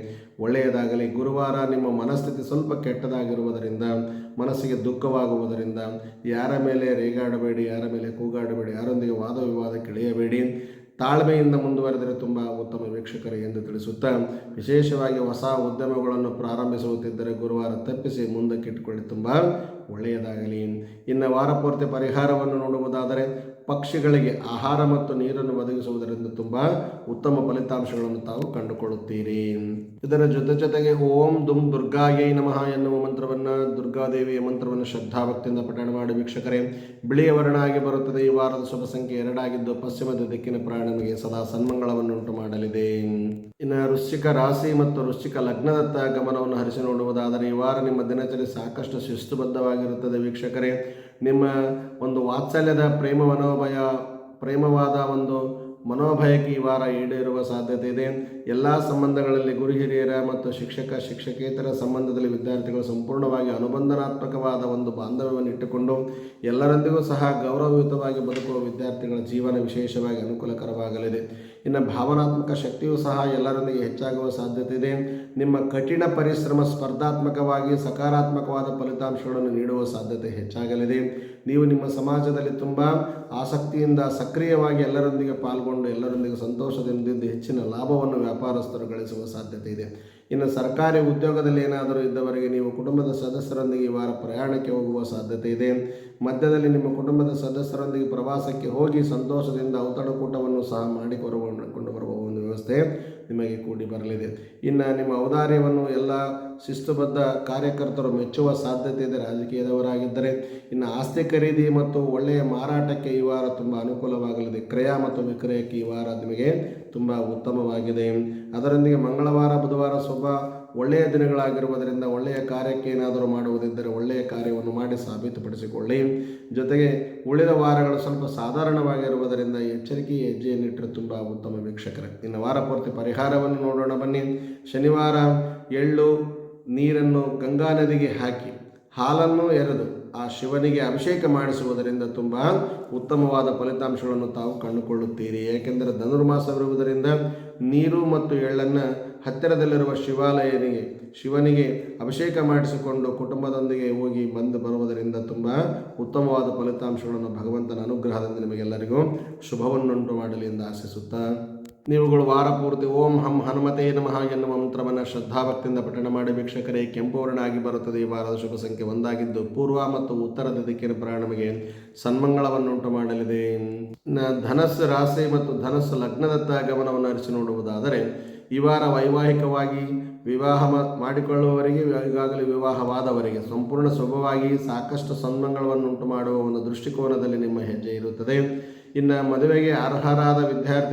ಒಳ್ಳೆಯದಾಗಲಿ. ಗುರುವಾರ ನಿಮ್ಮ ಮನಸ್ಥಿತಿ ಸ್ವಲ್ಪ ಕೆಟ್ಟದಾಗಿರುವುದರಿಂದ, ಮನಸ್ಸಿಗೆ ದುಃಖವಾಗುವುದರಿಂದ ಯಾರ ಮೇಲೆ ರೇಗಾಡಬೇಡಿ, ಯಾರ ಮೇಲೆ ಕೂಗಾಡಬೇಡಿ, ಯಾರೊಂದಿಗೆ ವಾದ ವಿವಾದಕ್ಕೆ ಇಳಿಯಬೇಡಿ. ತಾಳ್ಮೆಯಿಂದ ಮುಂದುವರೆದರೆ ತುಂಬ ಉತ್ತಮ ವೀಕ್ಷಕರೇ ಎಂದು ತಿಳಿಸುತ್ತಾ, ವಿಶೇಷವಾಗಿ ಹೊಸ ಉದ್ಯಮಗಳನ್ನು ಪ್ರಾರಂಭಿಸುತ್ತಿದ್ದರೆ ಗುರುವಾರ ತಪ್ಪಿಸಿ ಮುಂದಕ್ಕಿಟ್ಟುಕೊಳ್ಳಿ, ತುಂಬ ಒಳ್ಳೆಯದಾಗಲಿ. ಇನ್ನು ವಾರ ಪೂರ್ತಿ ಪರಿಹಾರವನ್ನು ನೋಡುವುದಾದರೆ ಪಕ್ಷಿಗಳಿಗೆ ಆಹಾರ ಮತ್ತು ನೀರನ್ನು ಒದಗಿಸುವುದರಿಂದ ತುಂಬ ಉತ್ತಮ ಫಲಿತಾಂಶಗಳನ್ನು ತಾವು ಕಂಡುಕೊಳ್ಳುತ್ತೀರಿ. ಇದರ ಜೊತೆಗೆ ಓಂ ದುಂ ದುರ್ಗಾಯೈ ನಮಃ ಎನ್ನುವ ಮಂತ್ರವನ್ನು, ದುರ್ಗಾದೇವಿಯ ಮಂತ್ರವನ್ನು ಶ್ರದ್ಧಾಭಕ್ತಿಯಿಂದ ಪಠಣ ಮಾಡಿ ವೀಕ್ಷಕರೇ. ಬಿಳಿಯ ವರ್ಣ ಆಗಿ ಬರುತ್ತದೆ. ಈ ವಾರದ ಶುಭ ಸಂಖ್ಯೆ 2 ಆಗಿದ್ದು ಪಶ್ಚಿಮದ ದಿಕ್ಕಿನ ಪ್ರಯಾಣ ನಿಮಗೆ ಸದಾ ಸನ್ಮಂಗಳವನ್ನು ಉಂಟು ಮಾಡಲಿದೆ. ಇನ್ನು ವೃಶ್ಚಿಕ ರಾಶಿ ಮತ್ತು ವೃಶ್ಚಿಕ ಲಗ್ನದತ್ತ ಗಮನವನ್ನು ಹರಿಸಿ ನೋಡುವುದಾದರೆ ಈ ವಾರ ನಿಮ್ಮ ದಿನಚರಿ ಸಾಕಷ್ಟು ಶಿಸ್ತುಬದ್ಧವಾಗಿರುತ್ತದೆ ವೀಕ್ಷಕರೇ. ನಿಮ್ಮ ಒಂದು ವಾತ್ಸಲ್ಯದ ಪ್ರೇಮವಾದ ಒಂದು ಮನೋಭಯಕ್ಕೆ ಈ ವಾರ ಈಡೇರುವ ಸಾಧ್ಯತೆ ಇದೆ. ಎಲ್ಲ ಸಂಬಂಧಗಳಲ್ಲಿ ಗುರು ಹಿರಿಯರ ಮತ್ತು ಶಿಕ್ಷಕೇತರ ಸಂಬಂಧದಲ್ಲಿ ವಿದ್ಯಾರ್ಥಿಗಳು ಸಂಪೂರ್ಣವಾಗಿ ಅನುಬಂಧನಾತ್ಮಕವಾದ ಒಂದು ಬಾಂಧವ್ಯವನ್ನು ಇಟ್ಟುಕೊಂಡು ಎಲ್ಲರೊಂದಿಗೂ ಸಹ ಗೌರವಯುತವಾಗಿ ಬದುಕುವ ವಿದ್ಯಾರ್ಥಿಗಳ ಜೀವನ ವಿಶೇಷವಾಗಿ ಅನುಕೂಲಕರವಾಗಲಿದೆ. ಇನ್ನು ಭಾವನಾತ್ಮಕ ಶಕ್ತಿಯೂ ಸಹ ಎಲ್ಲರೊಂದಿಗೆ ಹೆಚ್ಚಾಗುವ ಸಾಧ್ಯತೆ ಇದೆ. ನಿಮ್ಮ ಕಠಿಣ ಪರಿಶ್ರಮ ಸ್ಪರ್ಧಾತ್ಮಕವಾಗಿ ಸಕಾರಾತ್ಮಕವಾದ ಫಲಿತಾಂಶಗಳನ್ನು ನೀಡುವ ಸಾಧ್ಯತೆ ಹೆಚ್ಚಾಗಲಿದೆ. ನೀವು ನಿಮ್ಮ ಸಮಾಜದಲ್ಲಿ ತುಂಬ ಆಸಕ್ತಿಯಿಂದ ಸಕ್ರಿಯವಾಗಿ ಎಲ್ಲರೊಂದಿಗೆ ಪಾಲ್ಗೊಂಡು ಎಲ್ಲರೊಂದಿಗೆ ಸಂತೋಷದಿಂದ ಹೆಚ್ಚಿನ ಲಾಭವನ್ನು ವ್ಯಾಪಾರಸ್ಥರು ಗಳಿಸುವ ಸಾಧ್ಯತೆ ಇದೆ. ಇನ್ನು ಸರ್ಕಾರಿ ಉದ್ಯೋಗದಲ್ಲಿ ಏನಾದರೂ ಇದ್ದವರಿಗೆ ನೀವು ಕುಟುಂಬದ ಸದಸ್ಯರೊಂದಿಗೆ ಈ ವಾರ ಪ್ರಯಾಣಕ್ಕೆ ಹೋಗುವ ಸಾಧ್ಯತೆ ಇದೆ. ಮಧ್ಯದಲ್ಲಿ ನಿಮ್ಮ ಕುಟುಂಬದ ಸದಸ್ಯರೊಂದಿಗೆ ಪ್ರವಾಸಕ್ಕೆ ಹೋಗಿ ಸಂತೋಷದಿಂದ ಔತಣಕೂಟವನ್ನು ಸಹ ಮಾಡಿಕೊಂಡು ಬರುವ ಒಂದು ವ್ಯವಸ್ಥೆ ನಿಮಗೆ ಕೂಡಿ ಬರಲಿದೆ. ಇನ್ನು ನಿಮ್ಮ ಔದಾರ್ಯವನ್ನು ಎಲ್ಲ ಶಿಸ್ತುಬದ್ಧ ಕಾರ್ಯಕರ್ತರು ಮೆಚ್ಚುವ ಸಾಧ್ಯತೆ ಇದೆ ರಾಜಕೀಯದವರಾಗಿದ್ದರೆ. ಇನ್ನು ಆಸ್ತಿ ಖರೀದಿ ಮತ್ತು ಒಳ್ಳೆಯ ಮಾರಾಟಕ್ಕೆ ಈ ವಾರ ತುಂಬ ಅನುಕೂಲವಾಗಲಿದೆ. ಕ್ರಯ ಮತ್ತು ವಿಕ್ರಯಕ್ಕೆ ಈ ವಾರ ನಿಮಗೆ ತುಂಬ ಉತ್ತಮವಾಗಿದೆ. ಅದರೊಂದಿಗೆ ಮಂಗಳವಾರ ಬುಧವಾರ ಒಳ್ಳೆಯ ದಿನಗಳಾಗಿರುವುದರಿಂದ ಒಳ್ಳೆಯ ಕಾರ್ಯಕ್ಕೆ ಏನಾದರೂ ಮಾಡುವುದಿದ್ದರೆ ಒಳ್ಳೆಯ ಕಾರ್ಯವನ್ನು ಮಾಡಿ ಸಾಬೀತುಪಡಿಸಿಕೊಳ್ಳಿ. ಜೊತೆಗೆ ಉಳಿದ ವಾರಗಳು ಸ್ವಲ್ಪ ಸಾಧಾರಣವಾಗಿರುವುದರಿಂದ ಎಚ್ಚರಿಕೆಯ ಹೆಜ್ಜೆಯನ್ನಿಟ್ಟರೆ ತುಂಬ ಉತ್ತಮ ವೀಕ್ಷಕರೇ. ಇನ್ನು ವಾರ ಪೂರ್ತಿ ಪರಿಹಾರವನ್ನು ನೋಡೋಣ ಬನ್ನಿ. ಶನಿವಾರ ಎಳ್ಳು ನೀರನ್ನು ಗಂಗಾ ನದಿಗೆ ಹಾಕಿ ಹಾಲನ್ನು ಎರೆದು ಆ ಶಿವನಿಗೆ ಅಭಿಷೇಕ ಮಾಡಿಸುವುದರಿಂದ ತುಂಬ ಉತ್ತಮವಾದ ಫಲಿತಾಂಶಗಳನ್ನು ತಾವು ಕಂಡುಕೊಳ್ಳುತ್ತೀರಿ. ಏಕೆಂದರೆ ಧನುರ್ಮಾಸವಿರುವುದರಿಂದ ನೀರು ಮತ್ತು ಎಳ್ಳನ್ನು ಹತ್ತಿರದಲ್ಲಿರುವ ಶಿವನಿಗೆ ಅಭಿಷೇಕ ಮಾಡಿಸಿಕೊಂಡು ಕುಟುಂಬದೊಂದಿಗೆ ಹೋಗಿ ಬರುವುದರಿಂದ ತುಂಬ ಉತ್ತಮವಾದ ಫಲಿತಾಂಶಗಳನ್ನು ಭಗವಂತನ ಅನುಗ್ರಹದಿಂದ ನಿಮಗೆಲ್ಲರಿಗೂ ಶುಭವನ್ನುಂಟು ಮಾಡಲಿ ಎಂದು ಆಶಿಸುತ್ತಾ, ನೀವುಗಳು ವಾರ ಪೂರ್ತಿ ಓಂ ಹಂ ಹನುಮತೇ ನಮಃ ಎನ್ನುವ ಮಂತ್ರವನ್ನು ಶ್ರದ್ಧಾಭಕ್ತಿಯಿಂದ ಪಠಣ ಮಾಡಿ ವೀಕ್ಷಕರೇ. ಕೆಂಪು ವರ್ಣ ಆಗಿ ಬರುತ್ತದೆ. ಈ ವಾರದ ಶುಭ ಸಂಖ್ಯೆ 1 ಆಗಿದ್ದು ಪೂರ್ವ ಮತ್ತು ಉತ್ತರದ ದಿಕ್ಕಿನ ಪ್ರಯಾಣ ನಮಗೆ ಸನ್ಮಂಗಳವನ್ನುಂಟು ಮಾಡಲಿದೆ. ಧನಸ್ಸು ರಾಶಿ ಮತ್ತು ಧನಸ್ಸು ಲಗ್ನದತ್ತ ಗಮನವನ್ನು ಹರಿಸಿ ನೋಡುವುದಾದರೆ ಈ ವಾರ ವೈವಾಹಿಕವಾಗಿ ವಿವಾಹ ಮಾಡಿಕೊಳ್ಳುವವರಿಗೆ, ಈಗಾಗಲೇ ವಿವಾಹವಾದವರಿಗೆ ಸಂಪೂರ್ಣ ಶುಭವಾಗಿ ಸಾಕಷ್ಟು ಸನ್ಮಂಗಳವನ್ನುಂಟು ಮಾಡುವ ಒಂದು ದೃಷ್ಟಿಕೋನದಲ್ಲಿ ನಿಮ್ಮ ಹೆಜ್ಜೆ ಇರುತ್ತದೆ. ಇನ್ನು ಮದುವೆಗೆ ಅರ್ಹರಾದ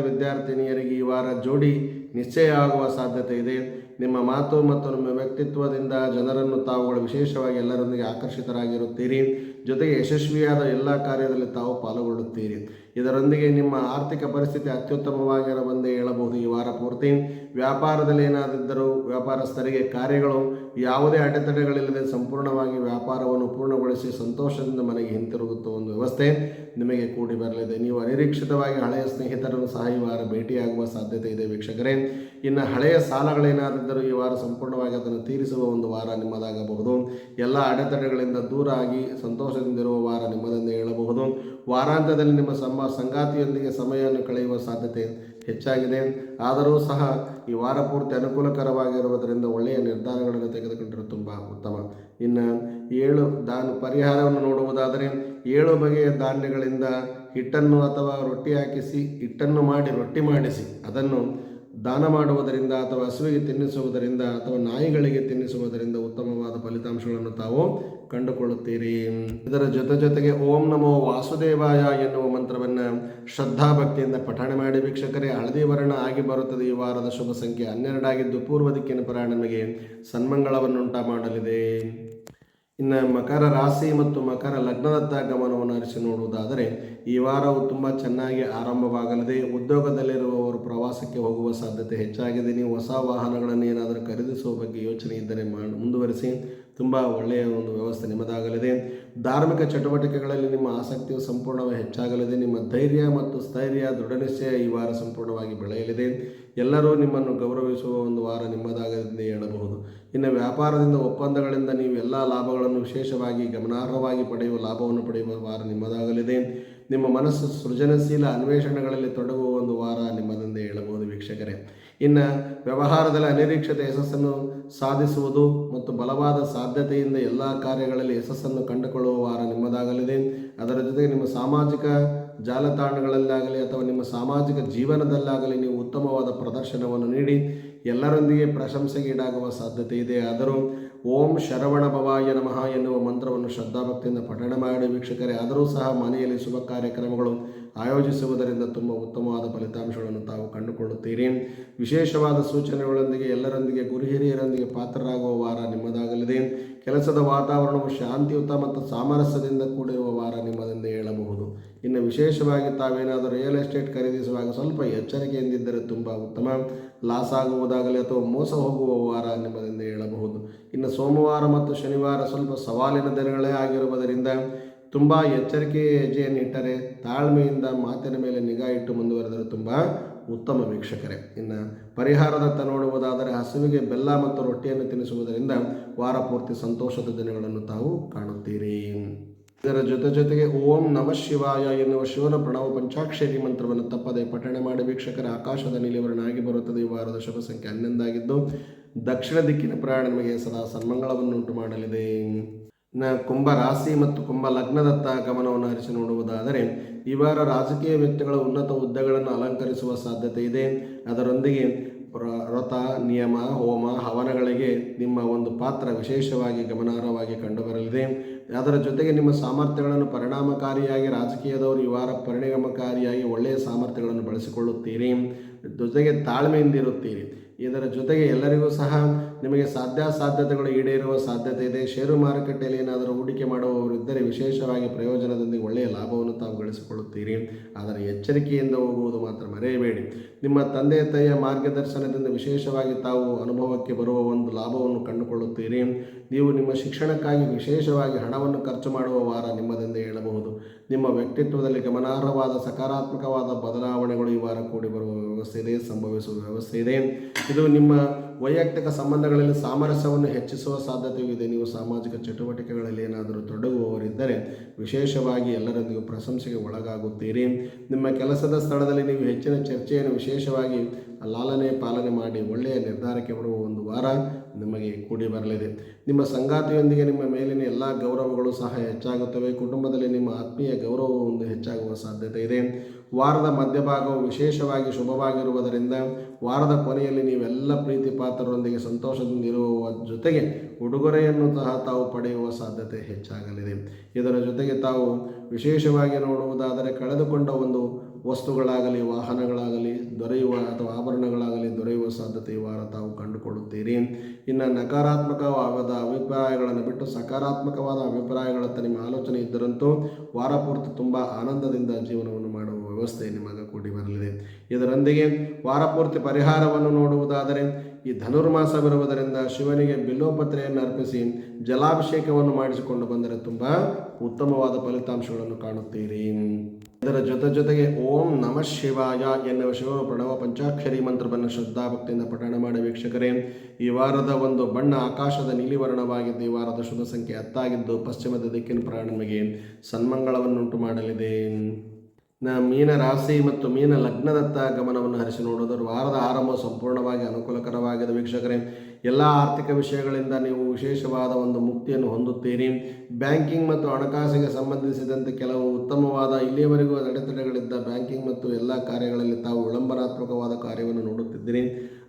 ವಿದ್ಯಾರ್ಥಿನಿಯರಿಗೆ ಈ ವಾರ ಜೋಡಿ ನಿಶ್ಚಯ ಆಗುವ ಸಾಧ್ಯತೆ ಇದೆ. ನಿಮ್ಮ ಮಾತು ಮತ್ತು ನಿಮ್ಮ ವ್ಯಕ್ತಿತ್ವದಿಂದ ಜನರನ್ನು ತಾವುಗಳು ವಿಶೇಷವಾಗಿ ಎಲ್ಲರೊಂದಿಗೆ ಆಕರ್ಷಿತರಾಗಿರುತ್ತೀರಿ. ಜೊತೆಗೆ ಯಶಸ್ವಿಯಾದ ಎಲ್ಲ ಕಾರ್ಯದಲ್ಲಿ ತಾವು ಪಾಲ್ಗೊಳ್ಳುತ್ತೀರಿ. ಇದರೊಂದಿಗೆ ನಿಮ್ಮ ಆರ್ಥಿಕ ಪರಿಸ್ಥಿತಿ ಅತ್ಯುತ್ತಮವಾಗಿರಬಂದೇ ಹೇಳಬಹುದು. ಈ ವಾರ ಪೂರ್ತಿ ವ್ಯಾಪಾರದಲ್ಲಿ ಏನಾದಿದ್ದರೂ ವ್ಯಾಪಾರಸ್ಥರಿಗೆ ಕಾರ್ಯಗಳು ಯಾವುದೇ ಅಡೆತಡೆಗಳಿಲ್ಲದೆ ಸಂಪೂರ್ಣವಾಗಿ ವ್ಯಾಪಾರವನ್ನು ಪೂರ್ಣಗೊಳಿಸಿ ಸಂತೋಷದಿಂದ ಮನೆಗೆ ಹಿಂತಿರುಗುತ್ತ ಒಂದು ವ್ಯವಸ್ಥೆ ನಿಮಗೆ ಕೂಡಿ ಬರಲಿದೆ. ನೀವು ಅನಿರೀಕ್ಷಿತವಾಗಿ ಹಳೆಯ ಸ್ನೇಹಿತರನ್ನು ಸಹ ಈ ವಾರ ಭೇಟಿಯಾಗುವ ಸಾಧ್ಯತೆ ಇದೆ ವೀಕ್ಷಕರೇ. ಇನ್ನು ಹಳೆಯ ಸಾಲಗಳೇನಾದಿದ್ದರೂ ಈ ವಾರ ಸಂಪೂರ್ಣವಾಗಿ ಅದನ್ನು ತೀರಿಸುವ ಒಂದು ವಾರ ನಿಮ್ಮದಾಗಬಹುದು. ಎಲ್ಲ ಅಡೆತಡೆಗಳಿಂದ ದೂರ ಆಗಿ ಸಂತೋಷದಿಂದಿರುವ ವಾರ ನಿಮ್ಮದೆಂದು ಹೇಳಬಹುದು. ವಾರಾಂತ್ಯದಲ್ಲಿ ನಿಮ್ಮ ಸಂಗಾತಿಯೊಂದಿಗೆ ಸಮಯವನ್ನು ಕಳೆಯುವ ಸಾಧ್ಯತೆ ಹೆಚ್ಚಾಗಿದೆ. ಆದರೂ ಸಹ ಈ ವಾರ ಪೂರ್ತಿ ಅನುಕೂಲಕರವಾಗಿರುವುದರಿಂದ ಒಳ್ಳೆಯ ನಿರ್ಧಾರಗಳನ್ನು ತೆಗೆದುಕೊಂಡರೆ ತುಂಬ ಉತ್ತಮ. ಇನ್ನು 7 ಪರಿಹಾರವನ್ನು ನೋಡುವುದಾದರೆ 7 ಬಗೆಯ ಧಾನ್ಯಗಳಿಂದ ಹಿಟ್ಟನ್ನು ಅಥವಾ ರೊಟ್ಟಿ ಹಾಕಿಸಿ ಹಿಟ್ಟನ್ನು ಮಾಡಿ ರೊಟ್ಟಿ ಮಾಡಿಸಿ ಅದನ್ನು ದಾನ ಮಾಡುವುದರಿಂದ ಅಥವಾ ಹಸುವಿಗೆ ತಿನ್ನಿಸುವುದರಿಂದ ಅಥವಾ ನಾಯಿಗಳಿಗೆ ತಿನ್ನಿಸುವುದರಿಂದ ಉತ್ತಮವಾದ ಫಲಿತಾಂಶಗಳನ್ನು ತಾವು ಕಂಡುಕೊಳ್ಳುತ್ತೀರಿ. ಇದರ ಜೊತೆಗೆ ಓಂ ನಮೋ ವಾಸುದೇವಾಯ ಎನ್ನುವ ಮಂತ್ರವನ್ನು ಶ್ರದ್ಧಾಭಕ್ತಿಯಿಂದ ಪಠಣ ಮಾಡಿ ವೀಕ್ಷಕರೇ. ಹಳದಿ ವರ್ಣ ಆಗಿ ಬರುತ್ತದೆ. ಈ ವಾರದ ಶುಭ ಸಂಖ್ಯೆ 12 ಆಗಿದ್ದು ಪೂರ್ವ ದಿಕ್ಕಿನ ಪ್ರಯಾಣ ನಮಗೆ ಸನ್ಮಂಗಳವನ್ನುಂಟ ಮಾಡಲಿದೆ. ಇನ್ನು ಮಕರ ರಾಶಿ ಮತ್ತು ಮಕರ ಲಗ್ನದತ್ತ ಗಮನವನ್ನು ಹರಿಸಿ ನೋಡುವುದಾದರೆ ಈ ವಾರವು ತುಂಬ ಚೆನ್ನಾಗಿ ಆರಂಭವಾಗಲಿದೆ. ಉದ್ಯೋಗದಲ್ಲಿರುವವರು ಪ್ರವಾಸಕ್ಕೆ ಹೋಗುವ ಸಾಧ್ಯತೆ ಹೆಚ್ಚಾಗಿದೆ. ನೀವು ಹೊಸ ವಾಹನಗಳನ್ನು ಏನಾದರೂ ಖರೀದಿಸುವ ಬಗ್ಗೆ ಯೋಚನೆ ಇದ್ದರೆ ಮುಂದುವರಿಸಿ. ತುಂಬ ಒಳ್ಳೆಯ ಒಂದು ವ್ಯವಸ್ಥೆ ನಿಮ್ಮದಾಗಲಿದೆ. ಧಾರ್ಮಿಕ ಚಟುವಟಿಕೆಗಳಲ್ಲಿ ನಿಮ್ಮ ಆಸಕ್ತಿಯು ಸಂಪೂರ್ಣವಾಗಿ ಹೆಚ್ಚಾಗಲಿದೆ. ನಿಮ್ಮ ಧೈರ್ಯ ಮತ್ತು ಸ್ಥೈರ್ಯ ದೃಢನಿಶ್ಚಯ ಈ ವಾರ ಸಂಪೂರ್ಣವಾಗಿ ಬೆಳೆಯಲಿದೆ. ಎಲ್ಲರೂ ನಿಮ್ಮನ್ನು ಗೌರವಿಸುವ ಒಂದು ವಾರ ನಿಮ್ಮದಾಗಲಿದೆ ಹೇಳಬಹುದು. ಇನ್ನು ವ್ಯಾಪಾರದಿಂದ ಒಪ್ಪಂದಗಳಿಂದ ನೀವು ಎಲ್ಲ ಲಾಭಗಳನ್ನು ವಿಶೇಷವಾಗಿ ಗಮನಾರ್ಹವಾಗಿ ಪಡೆಯುವ ಲಾಭವನ್ನು ಪಡೆಯುವ ವಾರ ನಿಮ್ಮದಾಗಲಿದೆ. ನಿಮ್ಮ ಮನಸ್ಸು ಸೃಜನಶೀಲ ಅನ್ವೇಷಣೆಗಳಲ್ಲಿ ತೊಡಗುವ ಒಂದು ವಾರ ನಿಮ್ಮದೆಂದೇ ಹೇಳಬಹುದು ವೀಕ್ಷಕರೇ. ಇನ್ನು ವ್ಯವಹಾರದಲ್ಲಿ ಅನಿರೀಕ್ಷಿತ ಯಶಸ್ಸನ್ನು ಸಾಧಿಸುವುದು ಮತ್ತು ಬಲವಾದ ಸಾಧ್ಯತೆಯಿಂದ ಎಲ್ಲ ಕಾರ್ಯಗಳಲ್ಲಿ ಯಶಸ್ಸನ್ನು ಕಂಡುಕೊಳ್ಳುವ ವಾರ ನಿಮ್ಮದಾಗಲಿದೆ. ಅದರ ಜೊತೆಗೆ ನಿಮ್ಮ ಸಾಮಾಜಿಕ ಜಾಲತಾಣಗಳಲ್ಲಾಗಲಿ ಅಥವಾ ನಿಮ್ಮ ಸಾಮಾಜಿಕ ಜೀವನದಲ್ಲಾಗಲಿ ನೀವು ಉತ್ತಮವಾದ ಪ್ರದರ್ಶನವನ್ನು ನೀಡಿ ಎಲ್ಲರೊಂದಿಗೆ ಪ್ರಶಂಸೆಗೆ ಈಡಾಗುವ ಸಾಧ್ಯತೆ ಇದೆ. ಆದರೂ ಓಂ ಶರವಣ ಭವಾಯ ನಮಃ ಎನ್ನುವ ಮಂತ್ರವನ್ನು ಶ್ರದ್ಧಾಭಕ್ತಿಯಿಂದ ಪಠಣ ಮಾಡಿ ವೀಕ್ಷಕರೇ. ಆದರೂ ಸಹ ಮನೆಯಲ್ಲಿ ಶುಭ ಕಾರ್ಯಕ್ರಮಗಳು ಆಯೋಜಿಸುವುದರಿಂದ ತುಂಬ ಉತ್ತಮವಾದ ಫಲಿತಾಂಶಗಳನ್ನು ತಾವು ಕಂಡುಕೊಳ್ಳುತ್ತೀರಿ. ವಿಶೇಷವಾದ ಸೂಚನೆಗಳೊಂದಿಗೆ ಎಲ್ಲರೊಂದಿಗೆ ಗುರು ಹಿರಿಯರೊಂದಿಗೆ ಪಾತ್ರರಾಗುವ ವಾರ ನಿಮ್ಮದಾಗಲಿದೆ. ಕೆಲಸದ ವಾತಾವರಣವು ಶಾಂತಿಯುತ ಮತ್ತು ಸಾಮರಸ್ಯದಿಂದ ಕೂಡಿರುವ ವಾರ ನಿಮ್ಮದೆಂದೇ ಹೇಳಬಹುದು. ಇನ್ನು ವಿಶೇಷವಾಗಿ ತಾವೇನಾದರೂ ರಿಯಲ್ ಎಸ್ಟೇಟ್ ಖರೀದಿಸುವಾಗ ಸ್ವಲ್ಪ ಎಚ್ಚರಿಕೆಯಿಂದಿದ್ದರೆ ತುಂಬ ಉತ್ತಮ. ಲಾಸ್ ಆಗುವುದಾಗಲಿ ಅಥವಾ ಮೋಸ ಹೋಗುವ ವಾರ ನಿಮ್ಮದೆಂದೇ ಹೇಳಬಹುದು. ಇನ್ನು ಸೋಮವಾರ ಮತ್ತು ಶನಿವಾರ ಸ್ವಲ್ಪ ಸವಾಲಿನ ದಿನಗಳೇ ಆಗಿರುವುದರಿಂದ ತುಂಬ ಎಚ್ಚರಿಕೆ ಹೆಜ್ಜೆಯನ್ನು ಇಟ್ಟರೆ ತಾಳ್ಮೆಯಿಂದ ಮಾತಿನ ಮೇಲೆ ನಿಗಾ ಇಟ್ಟು ಮುಂದುವರೆದರೆ ತುಂಬ ಉತ್ತಮ ವೀಕ್ಷಕರೇ. ಇನ್ನು ಪರಿಹಾರದತ್ತ ನೋಡುವುದಾದರೆ ಹಸುವಿಗೆ ಬೆಲ್ಲ ಮತ್ತು ರೊಟ್ಟಿಯನ್ನು ತಿನ್ನಿಸುವುದರಿಂದ ವಾರ ಪೂರ್ತಿ ಸಂತೋಷದ ದಿನಗಳನ್ನು ತಾವು ಕಾಣುತ್ತೀರಿ. ಇದರ ಜೊತೆಗೆ ಓಂ ನಮಃ ಶಿವಾಯ ಎನ್ನುವ ಶಿವನ ಪ್ರಣವ ಪಂಚಾಕ್ಷರಿ ಮಂತ್ರವನ್ನು ತಪ್ಪದೆ ಪಠಣೆ ಮಾಡಿ ವೀಕ್ಷಕರ. ಆಕಾಶದ ನೀಲಿವರ್ಣ ಆಗಿ ಬರುತ್ತದೆ. ಈ ವಾರದ ಶುಭ ಸಂಖ್ಯೆ 11 ಆಗಿದ್ದು ದಕ್ಷಿಣ ದಿಕ್ಕಿನ ಪ್ರಯಾಣ ನಿಮಗೆ ಸದಾ ಸನ್ಮಂಗಳವನ್ನುಂಟು ಮಾಡಲಿದೆ. ಕುಂಭ ರಾಶಿ ಮತ್ತು ಕುಂಭ ಲಗ್ನದತ್ತ ಗಮನವನ್ನು ಹರಿಸಿ ನೋಡುವುದಾದರೆ ಈ ವಾರ ರಾಜಕೀಯ ವ್ಯಕ್ತಿಗಳ ಉನ್ನತ ಹುದ್ದೆಗಳನ್ನು ಅಲಂಕರಿಸುವ ಸಾಧ್ಯತೆ ಇದೆ. ಅದರೊಂದಿಗೆ ವ್ರತ, ನಿಯಮ, ಹೋಮ, ಹವನಗಳಿಗೆ ನಿಮ್ಮ ಒಂದು ಪಾತ್ರ ವಿಶೇಷವಾಗಿ ಗಮನಾರ್ಹವಾಗಿ ಕಂಡುಬರಲಿದೆ. ಅದರ ಜೊತೆಗೆ ನಿಮ್ಮ ಸಾಮರ್ಥ್ಯಗಳನ್ನು ಪರಿಣಾಮಕಾರಿಯಾಗಿ ರಾಜಕೀಯದವರು ಈ ವಾರ ಪರಿಣಾಮಕಾರಿಯಾಗಿ ಒಳ್ಳೆಯ ಸಾಮರ್ಥ್ಯಗಳನ್ನು ಬಳಸಿಕೊಳ್ಳುತ್ತೀರಿ. ಜೊತೆಗೆ ತಾಳ್ಮೆಯಿಂದಿರುತ್ತೀರಿ. ಇದರ ಜೊತೆಗೆ ಎಲ್ಲರಿಗೂ ಸಹ ನಿಮಗೆ ಸಾಧ್ಯತೆಗಳು ಈಡೇರುವ ಸಾಧ್ಯತೆ ಇದೆ. ಷೇರು ಮಾರುಕಟ್ಟೆಯಲ್ಲಿ ಏನಾದರೂ ಹೂಡಿಕೆ ಮಾಡುವವರಿದ್ದರೆ ವಿಶೇಷವಾಗಿ ಪ್ರಯೋಜನದೊಂದಿಗೆ ಒಳ್ಳೆಯ ಲಾಭವನ್ನು ತಾವು ಗಳಿಸಿಕೊಳ್ಳುತ್ತೀರಿ. ಆದರೆ ಎಚ್ಚರಿಕೆಯಿಂದ ಹೋಗುವುದು ಮಾತ್ರ ಮರೆಯಬೇಡಿ. ನಿಮ್ಮ ತಂದೆ ತಾಯಿಯ ಮಾರ್ಗದರ್ಶನದಿಂದ ವಿಶೇಷವಾಗಿ ತಾವು ಅನುಭವಕ್ಕೆ ಬರುವ ಒಂದು ಲಾಭವನ್ನು ಕಂಡುಕೊಳ್ಳುತ್ತೀರಿ. ನೀವು ನಿಮ್ಮ ಶಿಕ್ಷಣಕ್ಕಾಗಿ ವಿಶೇಷವಾಗಿ ಹಣವನ್ನು ಖರ್ಚು ಮಾಡುವ ವಾರ ನಿಮ್ಮದೆಂದೇ ಹೇಳಬಹುದು. ನಿಮ್ಮ ವ್ಯಕ್ತಿತ್ವದಲ್ಲಿ ಗಮನಾರ್ಹವಾದ ಸಕಾರಾತ್ಮಕವಾದ ಬದಲಾವಣೆಗಳು ಈ ವಾರ ಕೂಡಿ ಬರುವ ವ್ಯವಸ್ಥೆ ಇದೆ, ಸಂಭವಿಸುವ ವ್ಯವಸ್ಥೆ ಇದೆ. ಇದು ನಿಮ್ಮ ವೈಯಕ್ತಿಕ ಸಂಬಂಧಗಳಲ್ಲಿ ಸಾಮರಸ್ಯವನ್ನು ಹೆಚ್ಚಿಸುವ ಸಾಧ್ಯತೆಯೂ ಇದೆ. ನೀವು ಸಾಮಾಜಿಕ ಚಟುವಟಿಕೆಗಳಲ್ಲಿ ಏನಾದರೂ ತೊಡಗುವವರಿದ್ದರೆ ವಿಶೇಷವಾಗಿ ಎಲ್ಲರೊಂದಿಗೂ ಪ್ರಶಂಸೆಗೆ ಒಳಗಾಗುತ್ತೀರಿ. ನಿಮ್ಮ ಕೆಲಸದ ಸ್ಥಳದಲ್ಲಿ ನೀವು ಹೆಚ್ಚಿನ ಚರ್ಚೆಯನ್ನು ವಿಶೇಷವಾಗಿ ಲಾಲನೆ ಪಾಲನೆ ಮಾಡಿ ಒಳ್ಳೆಯ ನಿರ್ಧಾರಕ್ಕೆ ಬರುವ ಒಂದು ವಾರ ನಿಮಗೆ ಕೂಡಿ ಬರಲಿದೆ. ನಿಮ್ಮ ಸಂಗಾತಿಯೊಂದಿಗೆ ನಿಮ್ಮ ಮೇಲಿನ ಎಲ್ಲ ಗೌರವಗಳು ಸಹ ಹೆಚ್ಚಾಗುತ್ತವೆ. ಕುಟುಂಬದಲ್ಲಿ ನಿಮ್ಮ ಆತ್ಮೀಯ ಗೌರವವು ಒಂದು ಹೆಚ್ಚಾಗುವ ಸಾಧ್ಯತೆ ಇದೆ. ವಾರದ ಮಧ್ಯಭಾಗವು ವಿಶೇಷವಾಗಿ ಶುಭವಾಗಿರುವುದರಿಂದ ವಾರದ ಕೊನೆಯಲ್ಲಿ ನೀವೆಲ್ಲ ಪ್ರೀತಿ ಪಾತ್ರರೊಂದಿಗೆ ಸಂತೋಷದಿಂದಿರುವ ಜೊತೆಗೆ ಉಡುಗೊರೆಯನ್ನು ಸಹ ತಾವು ಪಡೆಯುವ ಸಾಧ್ಯತೆ ಹೆಚ್ಚಾಗಲಿದೆ. ಇದರ ಜೊತೆಗೆ ತಾವು ವಿಶೇಷವಾಗಿ ನೋಡುವುದಾದರೆ ಕಳೆದುಕೊಂಡ ಒಂದು ವಸ್ತುಗಳಾಗಲಿ ವಾಹನಗಳಾಗಲಿ ದೊರೆಯುವ ಅಥವಾ ಆಭರಣಗಳಾಗಲಿ ದೊರೆಯುವ ಸಾಧ್ಯತೆ ಈ ವಾರ ತಾವು ಕಂಡುಕೊಳ್ಳುತ್ತೀರಿ. ಇನ್ನು ನಕಾರಾತ್ಮಕವಾದ ಅಭಿಪ್ರಾಯಗಳನ್ನು ಬಿಟ್ಟು ಸಕಾರಾತ್ಮಕವಾದ ಅಭಿಪ್ರಾಯಗಳತ್ತ ನಿಮ್ಮ ಆಲೋಚನೆ ಇದ್ದರಂತೂ ವಾರ ಪೂರ್ತಿ ತುಂಬ ಆನಂದದಿಂದ ಜೀವನವನ್ನು ಮಾಡುವ ವ್ಯವಸ್ಥೆ ನಿಮಗೆ ಕೂಡಿ ಬರಲಿದೆ. ಇದರೊಂದಿಗೆ ವಾರ ಪೂರ್ತಿ ಪರಿಹಾರವನ್ನು ನೋಡುವುದಾದರೆ ಈ ಧನುರ್ಮಾಸ ಬರುವುದರಿಂದ ಶಿವನಿಗೆ ಬಿಲ್ಲೋಪತ್ರೆಯನ್ನು ಅರ್ಪಿಸಿ ಜಲಾಭಿಷೇಕವನ್ನು ಮಾಡಿಸಿಕೊಂಡು ಬಂದರೆ ತುಂಬ ಉತ್ತಮವಾದ ಫಲಿತಾಂಶಗಳನ್ನು ಕಾಣುತ್ತೀರಿ. ಇದರ ಜೊತೆಗೆ ಓಂ ನಮಃ ಶಿವಾಯ ಎನ್ನುವ ಶಿವನ ಪ್ರಣವ ಪಂಚಾಕ್ಷರಿ ಮಂತ್ರವನ್ನು ಶ್ರದ್ಧಾಭಕ್ತಿಯಿಂದ ಪಠಣ ಮಾಡಿ ವೀಕ್ಷಕರೇ. ಈ ವಾರದ ಒಂದು ಬಣ್ಣ ಆಕಾಶದ ನೀಲಿವರ್ಣವಾಗಿದ್ದು ಈ ವಾರದ ಶುಭ ಸಂಖ್ಯೆ 10 ಆಗಿದ್ದು ಪಶ್ಚಿಮದ ದಿಕ್ಕಿನ ಪ್ರಯಾಣ ನಿಮಗೆ ಸನ್ಮಂಗಳವನ್ನುಂಟು ಮಾಡಲಿದೆ. ಮೀನ ರಾಶಿ ಮತ್ತು ಮೀನ ಲಗ್ನದತ್ತ ಗಮನವನ್ನು ಹರಿಸಿ ನೋಡೋದು ವಾರದ ಆರಂಭ ಸಂಪೂರ್ಣವಾಗಿ ಅನುಕೂಲಕರವಾಗಿದೆ ವೀಕ್ಷಕರೇ. ಎಲ್ಲ ಆರ್ಥಿಕ ವಿಷಯಗಳಿಂದ ನೀವು ವಿಶೇಷವಾದ ಒಂದು ಮುಕ್ತಿಯನ್ನು ಹೊಂದುತ್ತೀರಿ. ಬ್ಯಾಂಕಿಂಗ್ ಮತ್ತು ಹಣಕಾಸಿಗೆ ಸಂಬಂಧಿಸಿದಂತೆ ಕೆಲವು ಉತ್ತಮವಾದ ಇಲ್ಲಿಯವರೆಗೂ ಅಡೆತಡೆಗಳಿದ್ದ ಬ್ಯಾಂಕಿಂಗ್ ಮತ್ತು ಎಲ್ಲ ಕಾರ್ಯಗಳಲ್ಲಿ ತಾವು ವಿಳಂಬನಾತ್ಮಕವಾದ ಕಾರ್ಯವನ್ನು ನೋಡುತ್ತಿದ್ದೀರಿ.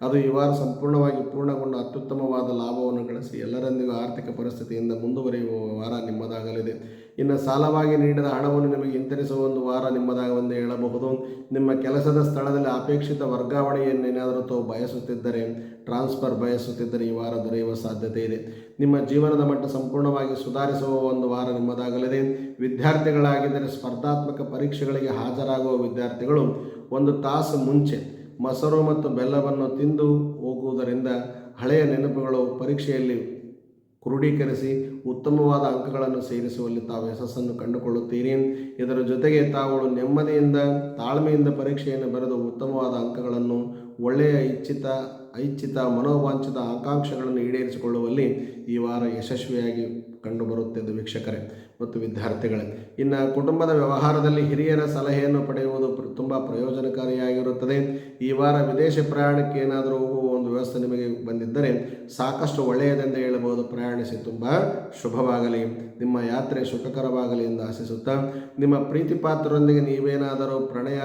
ಅದು ಈ ವಾರ ಸಂಪೂರ್ಣವಾಗಿ ಪೂರ್ಣಗೊಂಡು ಅತ್ಯುತ್ತಮವಾದ ಲಾಭವನ್ನು ಗಳಿಸಿ ಎಲ್ಲರೊಂದಿಗೂ ಆರ್ಥಿಕ ಪರಿಸ್ಥಿತಿಯಿಂದ ಮುಂದುವರಿಯುವ ವಾರ ನಿಮ್ಮದಾಗಲಿದೆ. ಇನ್ನು ಸಾಲವಾಗಿ ನೀಡಿದ ಹಣವನ್ನು ನಿಮಗೆ ಹಿಂತಿರಿಸುವ ಒಂದು ವಾರ ನಿಮ್ಮದಾಗವೆಂದು ಹೇಳಬಹುದು. ನಿಮ್ಮ ಕೆಲಸದ ಸ್ಥಳದಲ್ಲಿ ಅಪೇಕ್ಷಿತ ವರ್ಗಾವಣೆಯನ್ನೇನಾದರೂ ತಾವು ಬಯಸುತ್ತಿದ್ದರೆ, ಟ್ರಾನ್ಸ್ಫರ್ ಬಯಸುತ್ತಿದ್ದರೆ ಈ ವಾರ ದೊರೆಯುವ ಸಾಧ್ಯತೆ ಇದೆ. ನಿಮ್ಮ ಜೀವನದ ಮಟ್ಟ ಸಂಪೂರ್ಣವಾಗಿ ಸುಧಾರಿಸುವ ಒಂದು ವಾರ ನಿಮ್ಮದಾಗಲಿದೆ. ವಿದ್ಯಾರ್ಥಿಗಳಾಗಿದ್ದರೆ ಸ್ಪರ್ಧಾತ್ಮಕ ಪರೀಕ್ಷೆಗಳಿಗೆ ಹಾಜರಾಗುವ ವಿದ್ಯಾರ್ಥಿಗಳು 1 ತಾಸು ಮುಂಚೆ ಮೊಸರು ಮತ್ತು ಬೆಲ್ಲವನ್ನು ತಿಂದು ಹೋಗುವುದರಿಂದ ಹಳೆಯ ನೆನಪುಗಳು ಪರೀಕ್ಷೆಯಲ್ಲಿ ಕ್ರೋಢೀಕರಿಸಿ ಉತ್ತಮವಾದ ಅಂಕಗಳನ್ನು ಸೇರಿಸುವಲ್ಲಿ ತಾವು ಯಶಸ್ಸನ್ನು ಕಂಡುಕೊಳ್ಳುತ್ತೀರಿ. ಇದರ ಜೊತೆಗೆ ತಾವುಗಳು ನೆಮ್ಮದಿಯಿಂದ ತಾಳ್ಮೆಯಿಂದ ಪರೀಕ್ಷೆಯನ್ನು ಬರೆದು ಉತ್ತಮವಾದ ಅಂಕಗಳನ್ನು ಒಳ್ಳೆಯ ಐಚ್ಛಿತ ಮನೋವಾಂಛಿತ ಆಕಾಂಕ್ಷೆಗಳನ್ನು ಈಡೇರಿಸಿಕೊಳ್ಳುವಲ್ಲಿ ಈ ವಾರ ಯಶಸ್ವಿಯಾಗಿ ಕಂಡುಬರುತ್ತದೆ ವೀಕ್ಷಕರೇ ಮತ್ತು ವಿದ್ಯಾರ್ಥಿಗಳೇ. ಇನ್ನು ಕುಟುಂಬದ ವ್ಯವಹಾರದಲ್ಲಿ ಹಿರಿಯರ ಸಲಹೆಯನ್ನು ಪಡೆಯುವುದು ತುಂಬ ಪ್ರಯೋಜನಕಾರಿಯಾಗಿರುತ್ತದೆ. ಈ ವಾರ ವಿದೇಶ ಪ್ರಯಾಣಕ್ಕೆ ಏನಾದರೂ ಹೋಗುವ ಒಂದು ವ್ಯವಸ್ಥೆ ನಿಮಗೆ ಬಂದಿದ್ದರೆ ಸಾಕಷ್ಟು ಒಳ್ಳೆಯದೆಂದು ಹೇಳಬಹುದು. ಪ್ರಯಾಣಿಸಿ ತುಂಬ ಶುಭವಾಗಲಿ, ನಿಮ್ಮ ಯಾತ್ರೆ ಸುಖಕರವಾಗಲಿ ಎಂದು ಆಶಿಸುತ್ತಾ, ನಿಮ್ಮ ಪ್ರೀತಿ ಪಾತ್ರರೊಂದಿಗೆ ನೀವೇನಾದರೂ ಪ್ರಣಯ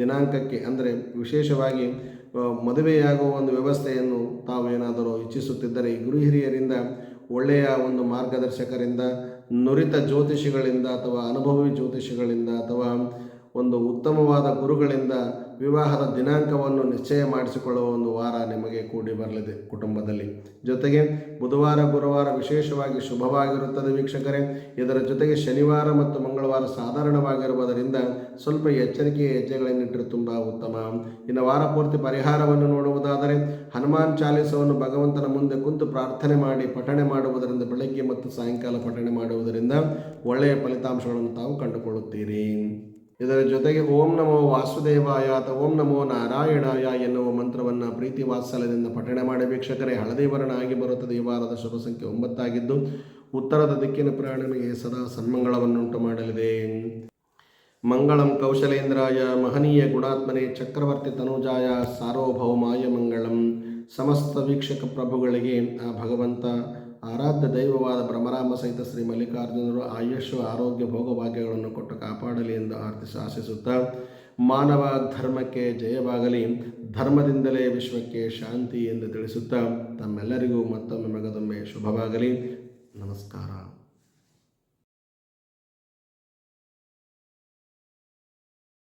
ದಿನಾಂಕಕ್ಕೆ ಅಂದರೆ ವಿಶೇಷವಾಗಿ ಮದುವೆಯಾಗುವ ಒಂದು ವ್ಯವಸ್ಥೆಯನ್ನು ತಾವೇನಾದರೂ ಇಚ್ಛಿಸುತ್ತಿದ್ದರೆ ಗುರು ಹಿರಿಯರಿಂದ ಒಳ್ಳೆಯ ಒಂದು ಮಾರ್ಗದರ್ಶಕರಿಂದ, ನುರಿತ ಜ್ಯೋತಿಷಿಗಳಿಂದ ಅಥವಾ ಅನುಭವಿ ಜ್ಯೋತಿಷಿಗಳಿಂದ ಅಥವಾ ಒಂದು ಉತ್ತಮವಾದ ಗುರುಗಳಿಂದ ವಿವಾಹದ ದಿನಾಂಕವನ್ನು ನಿಶ್ಚಯ ಮಾಡಿಸಿಕೊಳ್ಳುವ ಒಂದು ವಾರ ನಿಮಗೆ ಕೂಡಿ ಬರಲಿದೆ ಕುಟುಂಬದಲ್ಲಿ. ಜೊತೆಗೆ ಬುಧವಾರ ಗುರುವಾರ ವಿಶೇಷವಾಗಿ ಶುಭವಾಗಿರುತ್ತದೆ ವೀಕ್ಷಕರೇ. ಇದರ ಜೊತೆಗೆ ಶನಿವಾರ ಮತ್ತು ಮಂಗಳವಾರ ಸಾಧಾರಣವಾಗಿರುವುದರಿಂದ ಸ್ವಲ್ಪ ಎಚ್ಚರಿಕೆಯ ಹೆಜ್ಜೆಗಳನ್ನಿಟ್ಟರೆ ತುಂಬ ಉತ್ತಮ. ಇನ್ನು ವಾರ ಪೂರ್ತಿ ಪರಿಹಾರವನ್ನು ನೋಡುವುದಾದರೆ ಹನುಮಾನ್ ಚಾಲೀಸವನ್ನು ಭಗವಂತನ ಮುಂದೆ ಕುಂತು ಪ್ರಾರ್ಥನೆ ಮಾಡಿ ಪಠಣೆ ಮಾಡುವುದರಿಂದ, ಬೆಳಗ್ಗೆ ಮತ್ತು ಸಾಯಂಕಾಲ ಪಠಣೆ ಮಾಡುವುದರಿಂದ ಒಳ್ಳೆಯ ಫಲಿತಾಂಶಗಳನ್ನು ತಾವು ಕಂಡುಕೊಳ್ಳುತ್ತೀರಿ. ಇದರ ಜೊತೆಗೆ ಓಂ ನಮೋ ವಾಸುದೇವಾಯ ಅಥವಾ ಓಂ ನಮೋ ನಾರಾಯಣಾಯ ಎನ್ನುವ ಮಂತ್ರವನ್ನು ಪ್ರೀತಿ ವಾತ್ಸಲ್ಯದಿಂದ ಪಠಣೆ ಮಾಡಿ ವೀಕ್ಷಕರೇ. ಹಳದಿ ವರ್ಣ ಆಗಿ ಬರುತ್ತದೆ. ಈ ವಾರದ ಶುಭ ಸಂಖ್ಯೆ 9 ಆಗಿದ್ದು ಉತ್ತರದ ದಿಕ್ಕಿನ ಪ್ರಯಾಣ ನಿಮಗೆ ಸದಾ ಸನ್ಮಂಗಳವನ್ನುಂಟು ಮಾಡಲಿದೆ. ಮಂಗಳಂ ಕೌಶಲೇಂದ್ರಾಯ ಮಹನೀಯ ಗುಣಾತ್ಮನೆ ಚಕ್ರವರ್ತಿ ತನುಜಾಯ ಸಾರ್ವಭೌಮಾಯ ಮಂಗಳಂ. ಸಮಸ್ತ ವೀಕ್ಷಕ ಪ್ರಭುಗಳಿಗೆ ಆ ಭಗವಂತ ಆರಾಧ್ಯ ದೈವವಾದ ಭ್ರಮರಾಂಬ ಸಹಿತ ಶ್ರೀ ಮಲ್ಲಿಕಾರ್ಜುನರು ಆಯುಷ್ಯ ಆರೋಗ್ಯ ಭೋಗಭಾಗ್ಯಗಳನ್ನು ಕೊಟ್ಟು ಕಾಪಾಡಲಿ ಎಂದು ಆಶಿಸುತ್ತಾ, ಮಾನವ ಧರ್ಮಕ್ಕೆ ಜಯವಾಗಲಿ, ಧರ್ಮದಿಂದಲೇ ವಿಶ್ವಕ್ಕೆ ಶಾಂತಿ ಎಂದು ತಿಳಿಸುತ್ತಾ ತಮ್ಮೆಲ್ಲರಿಗೂ ಮತ್ತೊಮ್ಮೆ ಮಗದೊಮ್ಮೆ ಶುಭವಾಗಲಿ. ನಮಸ್ಕಾರ.